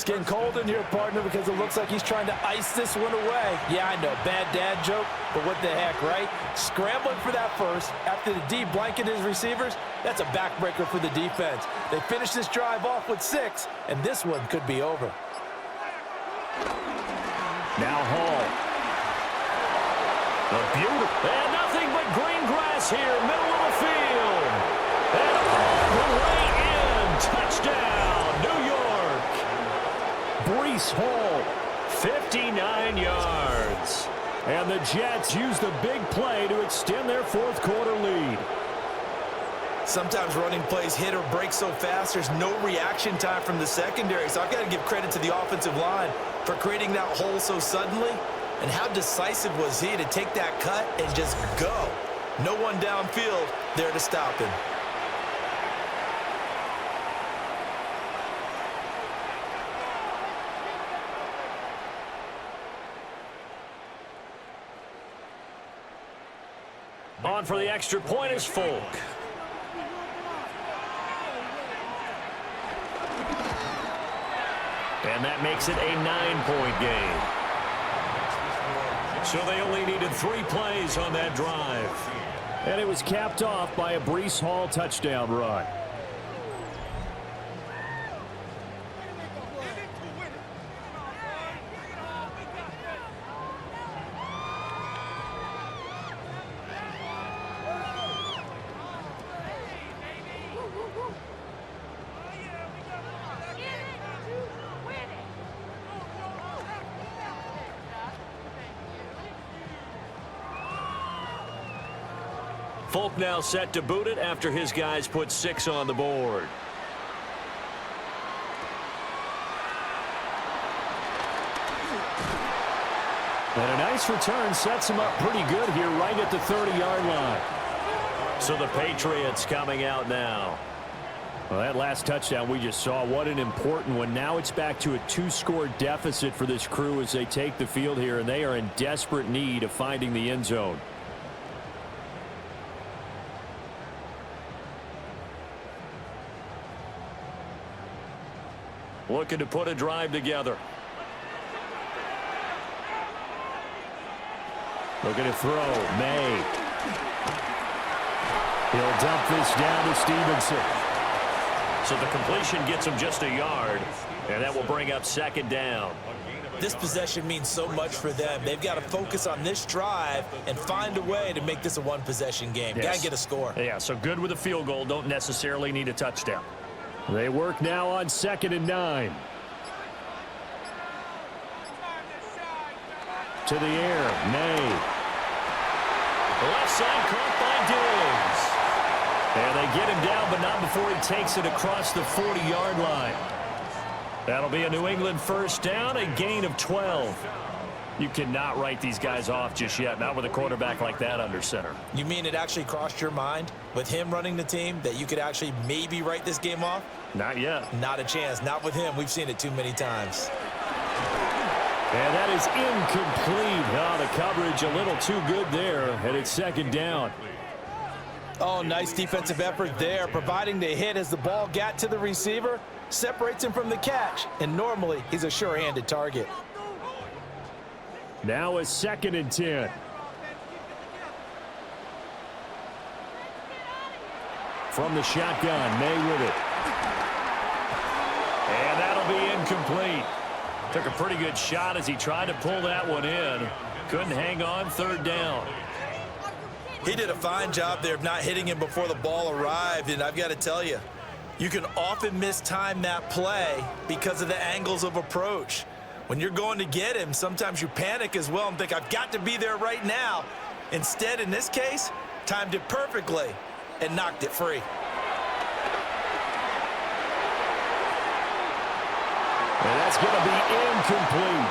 It's getting cold in here, partner, because it looks like he's trying to ice this one away. Yeah, I know, bad dad joke, but what the heck, right? Scrambling for that first after the D blanketed his receivers. That's a backbreaker for the defense. They finished this drive off with 6, and this one could be over. Now Hall. A beautiful. And nothing but green grass here, middle of the field. And all the way in. Touchdown, New York. Breece Hall, 59 yards. And the Jets use the big play to extend their fourth quarter lead. Sometimes running plays hit or break so fast, there's no reaction time from the secondary. So I've got to give credit to the offensive line for creating that hole so suddenly. And how decisive was he to take that cut and just go? No one downfield there to stop him. On for the extra point is Folk. And that makes it a 9-point game. So they only needed 3 plays on that drive. And it was capped off by a Breece Hall touchdown run. Folk now set to boot it after his guys put 6 on the board. And a nice return sets him up pretty good here right at the 30-yard line. So the Patriots coming out now. Well, that last touchdown we just saw, what an important one. Now it's back to a 2-score deficit for this crew as they take the field here, and they are in desperate need of finding the end zone. Looking to put a drive together. Looking to throw. May. He'll dump this down to Stevenson. So the completion gets him just a yard, and that will bring up 2nd down. This possession means so much for them. They've got to focus on this drive and find a way to make this a one-possession game. Yes. Got to get a score. Yeah, so good with a field goal. Don't necessarily need a touchdown. They work now on 2nd and 9. To the air, May. Left side caught by Diggs. And they get him down, but not before he takes it across the 40-yard line. That'll be a New England first down, a gain of 12. You cannot write these guys off just yet, not with a quarterback like that under center. You mean it actually crossed your mind with him running the team that you could actually maybe write this game off? Not yet. Not a chance. Not with him. We've seen it too many times. And that is incomplete. Oh, the coverage a little too good there, and it's 2nd down. Oh, nice defensive effort there, providing the hit as the ball got to the receiver, separates him from the catch, and normally he's a sure-handed target. Now a 2nd and 10. From the shotgun, May with it. And that'll be incomplete. Took a pretty good shot as he tried to pull that one in. Couldn't hang on, 3rd down. He did a fine job there of not hitting him before the ball arrived, and I've got to tell you, you can often mistime that play because of the angles of approach. When you're going to get him, sometimes you panic as well and think, I've got to be there right now. Instead, in this case, timed it perfectly and knocked it free. And that's going to be incomplete.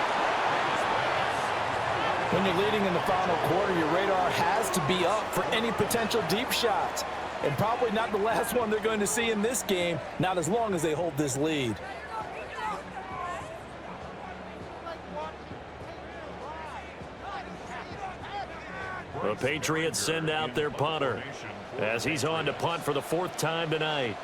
When you're leading in the final quarter, your radar has to be up for any potential deep shots. And probably not the last one they're going to see in this game, not as long as they hold this lead. The Patriots send out their punter as he's on to punt for the 4th time tonight.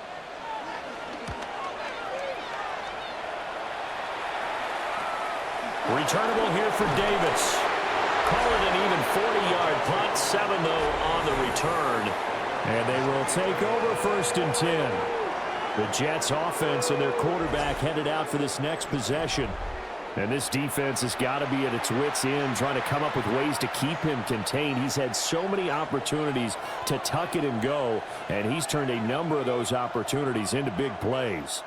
Returnable here for Davis. Call it an even 40-yard punt. 7, though, on the return. And they will take over 1st and 10. The Jets offense and their quarterback headed out for this next possession. And this defense has got to be at its wits' end, trying to come up with ways to keep him contained. He's had so many opportunities to tuck it and go, and he's turned a number of those opportunities into big plays.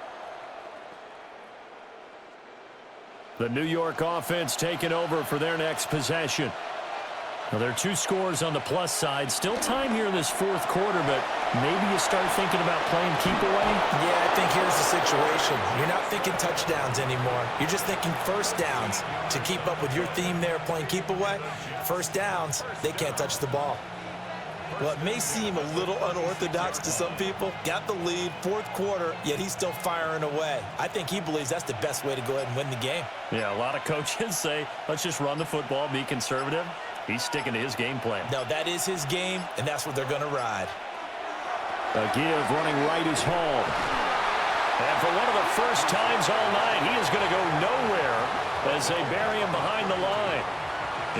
The New York offense taking over for their next possession. Well, there are 2 scores on the plus side. Still time here in this 4th quarter, but maybe you start thinking about playing keep away? Yeah, I think here's the situation. You're not thinking touchdowns anymore. You're just thinking first downs. To keep up with your theme there, playing keep away, first downs, they can't touch the ball. Well, it may seem a little unorthodox to some people. Got the lead, 4th quarter, yet he's still firing away. I think he believes that's the best way to go ahead and win the game. Yeah, a lot of coaches say, let's just run the football, be conservative. He's sticking to his game plan. No, that is his game, and that's what they're going to ride. A give running right is Hall. And for one of the first times all night, he is going to go nowhere as they bury him behind the line.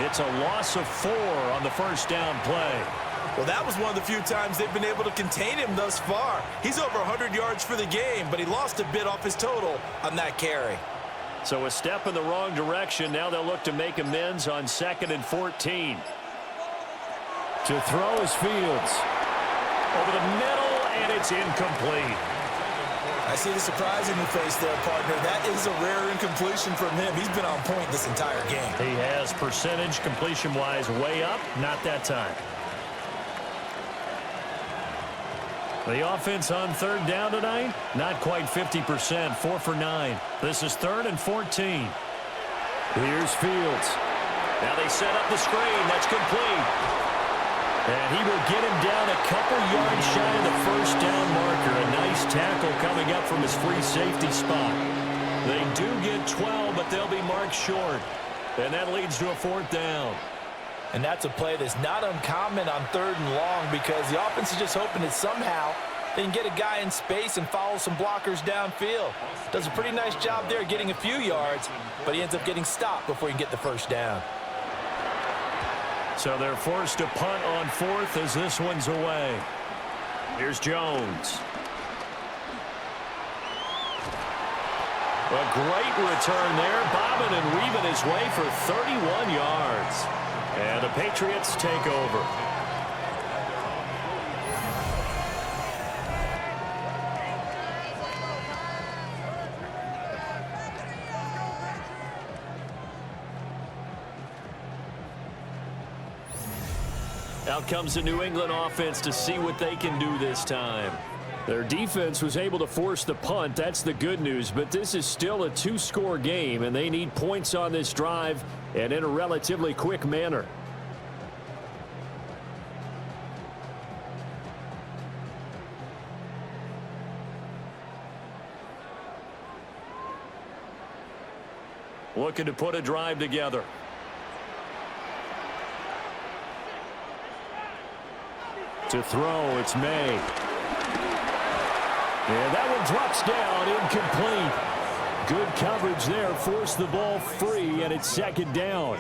It's a loss of 4 on the first down play. Well, that was one of the few times they've been able to contain him thus far. He's over 100 yards for the game, but he lost a bit off his total on that carry. So a step in the wrong direction. Now they'll look to make amends on 2nd and 14. To throw is Fields. Over the middle, and it's incomplete. I see the surprise in your face there, partner. That is a rare incompletion from him. He's been on point this entire game. He has percentage completion-wise way up. Not that time. The offense on 3rd down tonight, not quite 50%, 4 for 9. This is 3rd and 14. Here's Fields. Now they set up the screen. That's complete. And he will get him down a couple yards shy of the first down marker. A nice tackle coming up from his free safety spot. They do get 12, but they'll be marked short. And that leads to a 4th down. And that's a play that's not uncommon on 3rd and long because the offense is just hoping that somehow they can get a guy in space and follow some blockers downfield. Does a pretty nice job there getting a few yards, but he ends up getting stopped before he can get the first down. So they're forced to punt on 4th as this one's away. Here's Jones. A great return there, bobbing and weaving his way for 31 yards. And the Patriots take over. Out comes the New England offense to see what they can do this time. Their defense was able to force the punt. That's the good news, but this is still a 2-score game, and they need points on this drive and in a relatively quick manner. Looking to put a drive together. To throw, it's May. And that one drops down, incomplete. Good coverage there, forced the ball free, and it's 2nd down.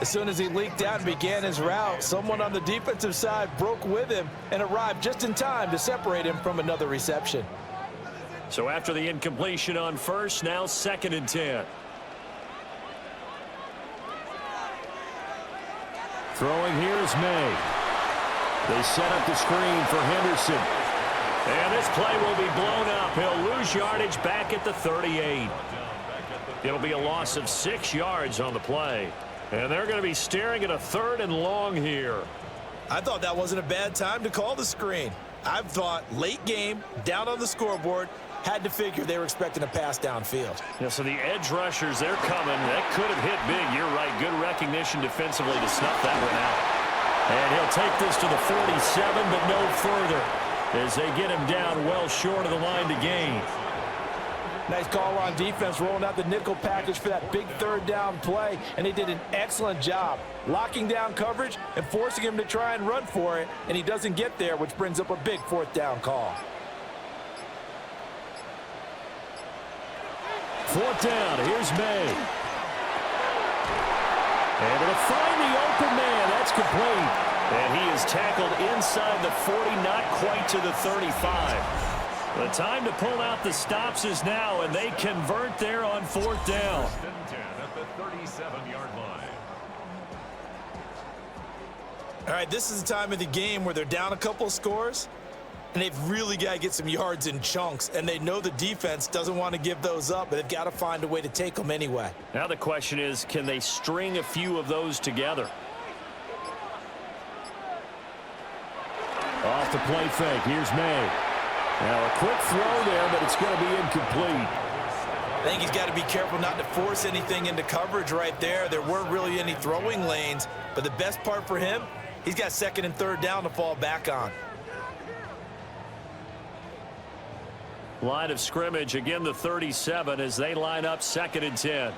As soon as he leaked out and began his route, someone on the defensive side broke with him and arrived just in time to separate him from another reception. So after the incompletion on 1st, now 2nd and 10. Throwing here is May. They set up the screen for Henderson. And this play will be blown up. He'll lose yardage back at the 38. It'll be a loss of 6 yards on the play. And they're going to be staring at a 3rd and long here. I thought that wasn't a bad time to call the screen. I thought late game, down on the scoreboard, had to figure they were expecting a pass downfield. Yeah, so the edge rushers, they're coming. That could have hit big. You're right. Good recognition defensively to snuff that one out. And he'll take this to the 47, but no further as they get him down well short of the line to gain. Nice call on defense, rolling out the nickel package for that big 3rd down play, and they did an excellent job locking down coverage and forcing him to try and run for it, and he doesn't get there, which brings up a big 4th down call. 4th down, here's May. Able to find the open man. That's complete. And he is tackled inside the 40, not quite to the 35. The time to pull out the stops is now, and they convert there on 4th down. First and 10 at the 37-yard line. All right, this is the time of the game where they're down a couple of scores, and they've really got to get some yards in chunks, and they know the defense doesn't want to give those up, but they've got to find a way to take them anyway. Now the question is, can they string a few of those together? Off the play fake. Here's May. Now a quick throw there, but it's going to be incomplete. I think he's got to be careful not to force anything into coverage right there. There weren't really any throwing lanes, but the best part for him, he's got 2nd and 3rd down to fall back on. Line of scrimmage, again the 37 as they line up 2nd and 10.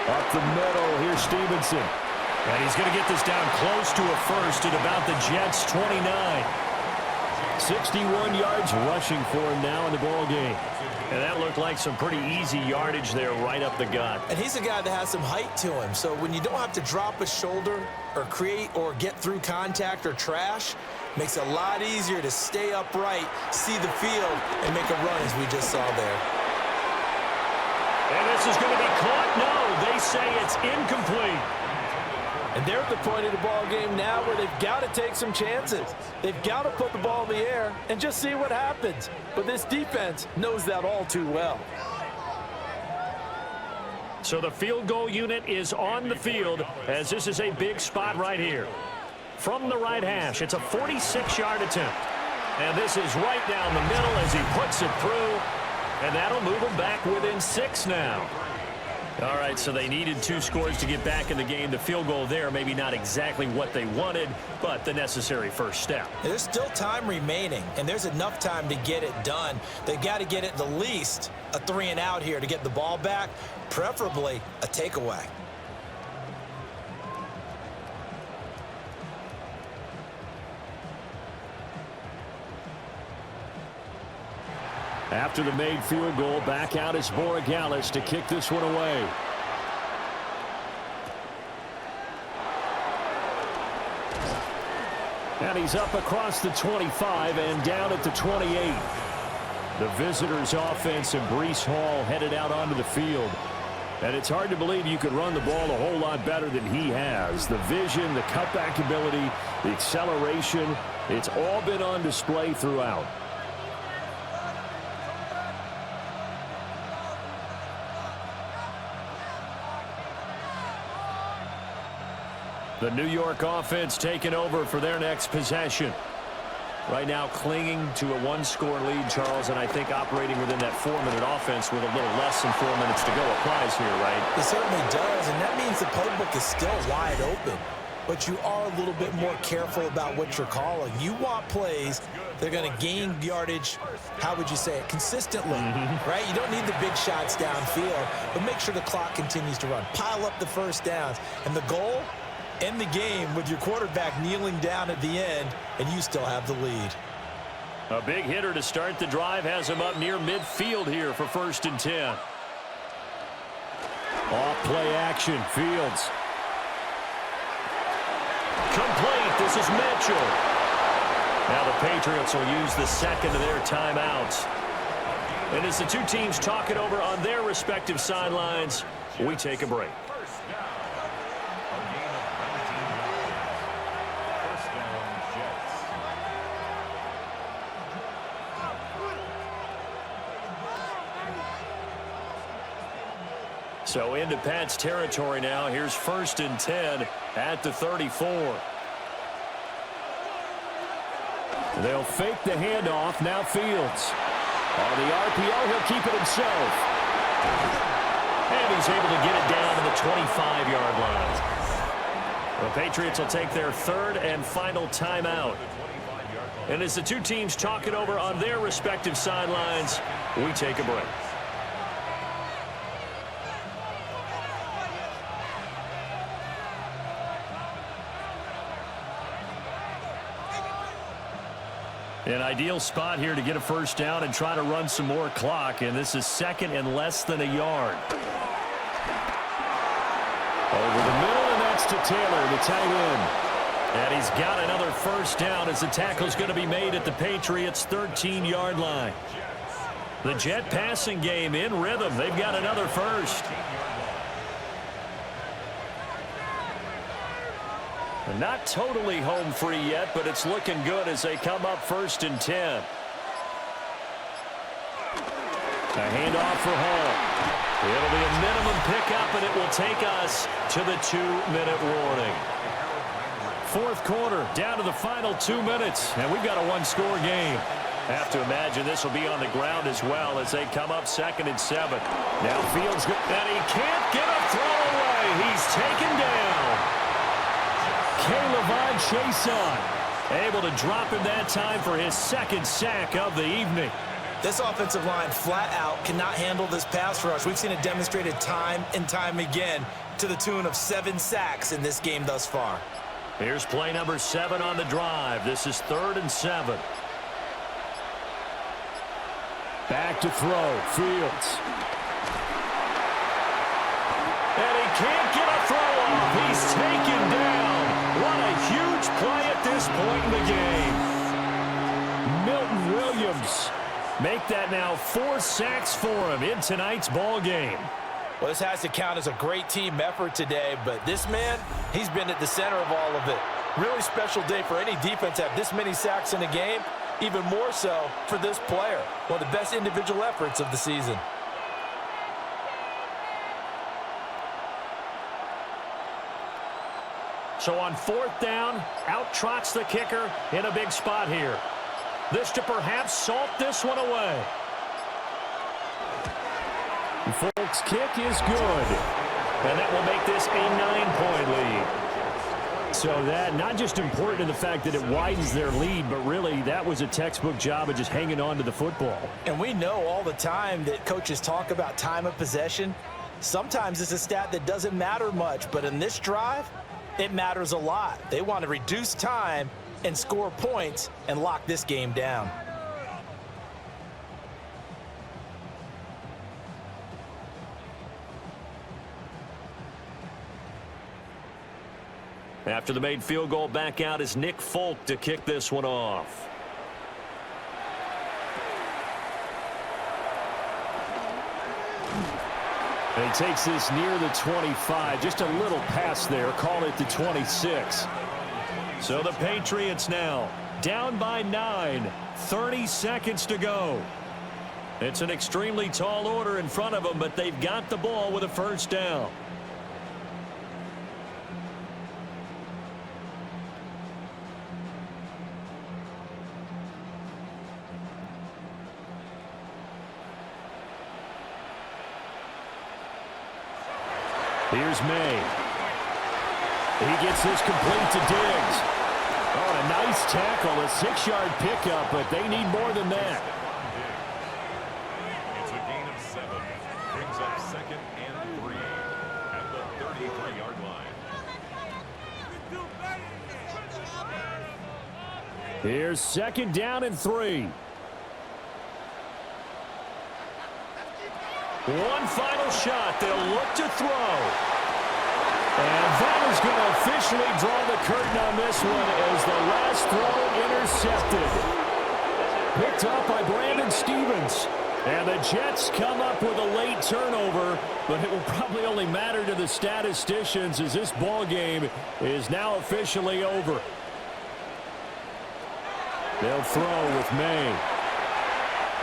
Up the middle, here's Stevenson. And he's going to get this down close to a first at about the Jets' 29. 61 yards rushing for him now in the ball game. And that looked like some pretty easy yardage there right up the gut. And he's a guy that has some height to him. So when you don't have to drop a shoulder or create or get through contact or trash, makes it a lot easier to stay upright, see the field, and make a run as we just saw there. And this is going to be caught. No, they say it's incomplete. And they're at the point of the ball game now where they've got to take some chances. They've got to put the ball in the air and just see what happens. But this defense knows that all too well. So the field goal unit is on the field as this is a big spot right here. From the right hash, it's a 46-yard attempt. And this is right down the middle as he puts it through. And that'll move them back within 6 now. All right, so they needed 2 scores to get back in the game. The field goal there, maybe not exactly what they wanted, but the necessary first step. There's still time remaining, and there's enough time to get it done. They've got to get at the least a 3-and-out here to get the ball back, preferably a takeaway. After the made field goal, back out is Borregales to kick this one away. And he's up across the 25 and down at the 28. The visitors' offense and Breece Hall headed out onto the field. And it's hard to believe you could run the ball a whole lot better than he has. The vision, the cutback ability, the acceleration, it's all been on display throughout. The New York offense taking over for their next possession. Right now clinging to a 1-score lead, Charles, and I think operating within that 4-minute offense with a little less than 4 minutes to go applies here, right? It certainly does, and that means the playbook is still wide open. But you are a little bit more careful about what you're calling. You want plays that are going to gain yardage, how would you say it, consistently, right? You don't need the big shots downfield, but make sure the clock continues to run. Pile up the first downs, and the goal, end the game with your quarterback kneeling down at the end, and you still have the lead. A big hitter to start the drive has him up near midfield here for 1st and 10. Off play action, Fields. Complete, this is Mitchell. Now the Patriots will use the second of their timeouts. And as the two teams talk it over on their respective sidelines, we take a break. So into Pat's territory now. Here's 1st and 10 at the 34. They'll fake the handoff. Now Fields. On the RPO, he'll keep it himself. And he's able to get it down to the 25-yard line. The Patriots will take their 3rd and final timeout. And as the two teams talk it over on their respective sidelines, we take a break. An ideal spot here to get a first down and try to run some more clock, and this is 2nd and less than a yard. Over the middle, and that's to Taylor, the tight end. And he's got another first down as the tackle's going to be made at the Patriots' 13-yard line. The Jet passing game in rhythm. They've got another first. They're not totally home free yet, but it's looking good as they come up 1st and 10. A handoff for Hall. It'll be a minimum pickup, and it will take us to the 2-minute warning. 4th quarter, down to the final 2 minutes, and we've got a one-score game. Have to imagine this will be on the ground as well as they come up 2nd and 7. Now Fields, and he can't get a throw away. He's taken down. Caleb Chason able to drop him that time for his 2nd sack of the evening. This offensive line flat out cannot handle this pass rush. We've seen it demonstrated time and time again to the tune of 7 sacks in this game thus far. Here's play number 7 on the drive. This is 3rd and 7. Back to throw, Fields. And he can't get a throw off. He's taken down. What a huge play at this point in the game. Milton Williams make that now 4 sacks for him in tonight's ball game. Well, this has to count as a great team effort today, but this man, he's been at the center of all of it. Really special day for any defense to have this many sacks in a game, even more so for this player. One of the best individual efforts of the season. So on 4th down, out trots the kicker in a big spot here. This to perhaps salt this one away. Folks' kick is good. And that will make this a 9-point lead. So that not just important in the fact that it widens their lead, but really that was a textbook job of just hanging on to the football. And we know all the time that coaches talk about time of possession. Sometimes it's a stat that doesn't matter much, but in this drive, it matters a lot. They want to reduce time and score points and lock this game down. After the made field goal, back out is Nick Folk to kick this one off. And he takes this near the 25. Just a little pass there. Call it the 26. So the Patriots now down by 9. 30 seconds to go. It's an extremely tall order in front of them, but they've got the ball with a first down. Here's May. He gets this complete to Diggs. Oh, a nice tackle, a 6-yard pickup, but they need more than that. It's a gain of 7. Brings up 2nd and 3 at the 33-yard line. Here's 2nd down and 3. One final shot. They'll look to throw. And that is going to officially draw the curtain on this one as the last throw intercepted. Picked up by Brandon Stevens. And the Jets come up with a late turnover, but it will probably only matter to the statisticians as this ball game is now officially over. They'll throw with May.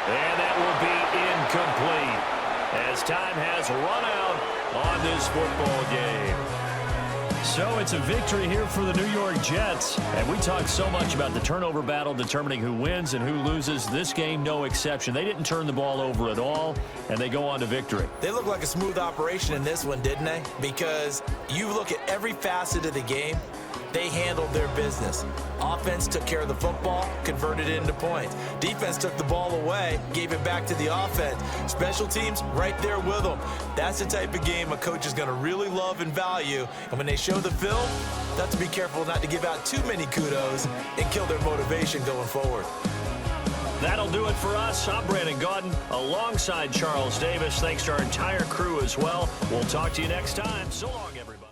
And that will be incomplete, as time has run out on this football game. So it's a victory here for the New York Jets. And we talked so much about the turnover battle determining who wins and who loses. This game, no exception. They didn't turn the ball over at all, and they go on to victory. They look like a smooth operation in this one, didn't they? Because you look at every facet of the game, they handled their business. Offense took care of the football, converted it into points. Defense took the ball away, gave it back to the offense. Special teams right there with them. That's the type of game a coach is going to really love and value. And when they show the film, they have to be careful not to give out too many kudos and kill their motivation going forward. That'll do it for us. I'm Brandon Gaudin alongside Charles Davis. Thanks to our entire crew as well. We'll talk to you next time. So long, everybody.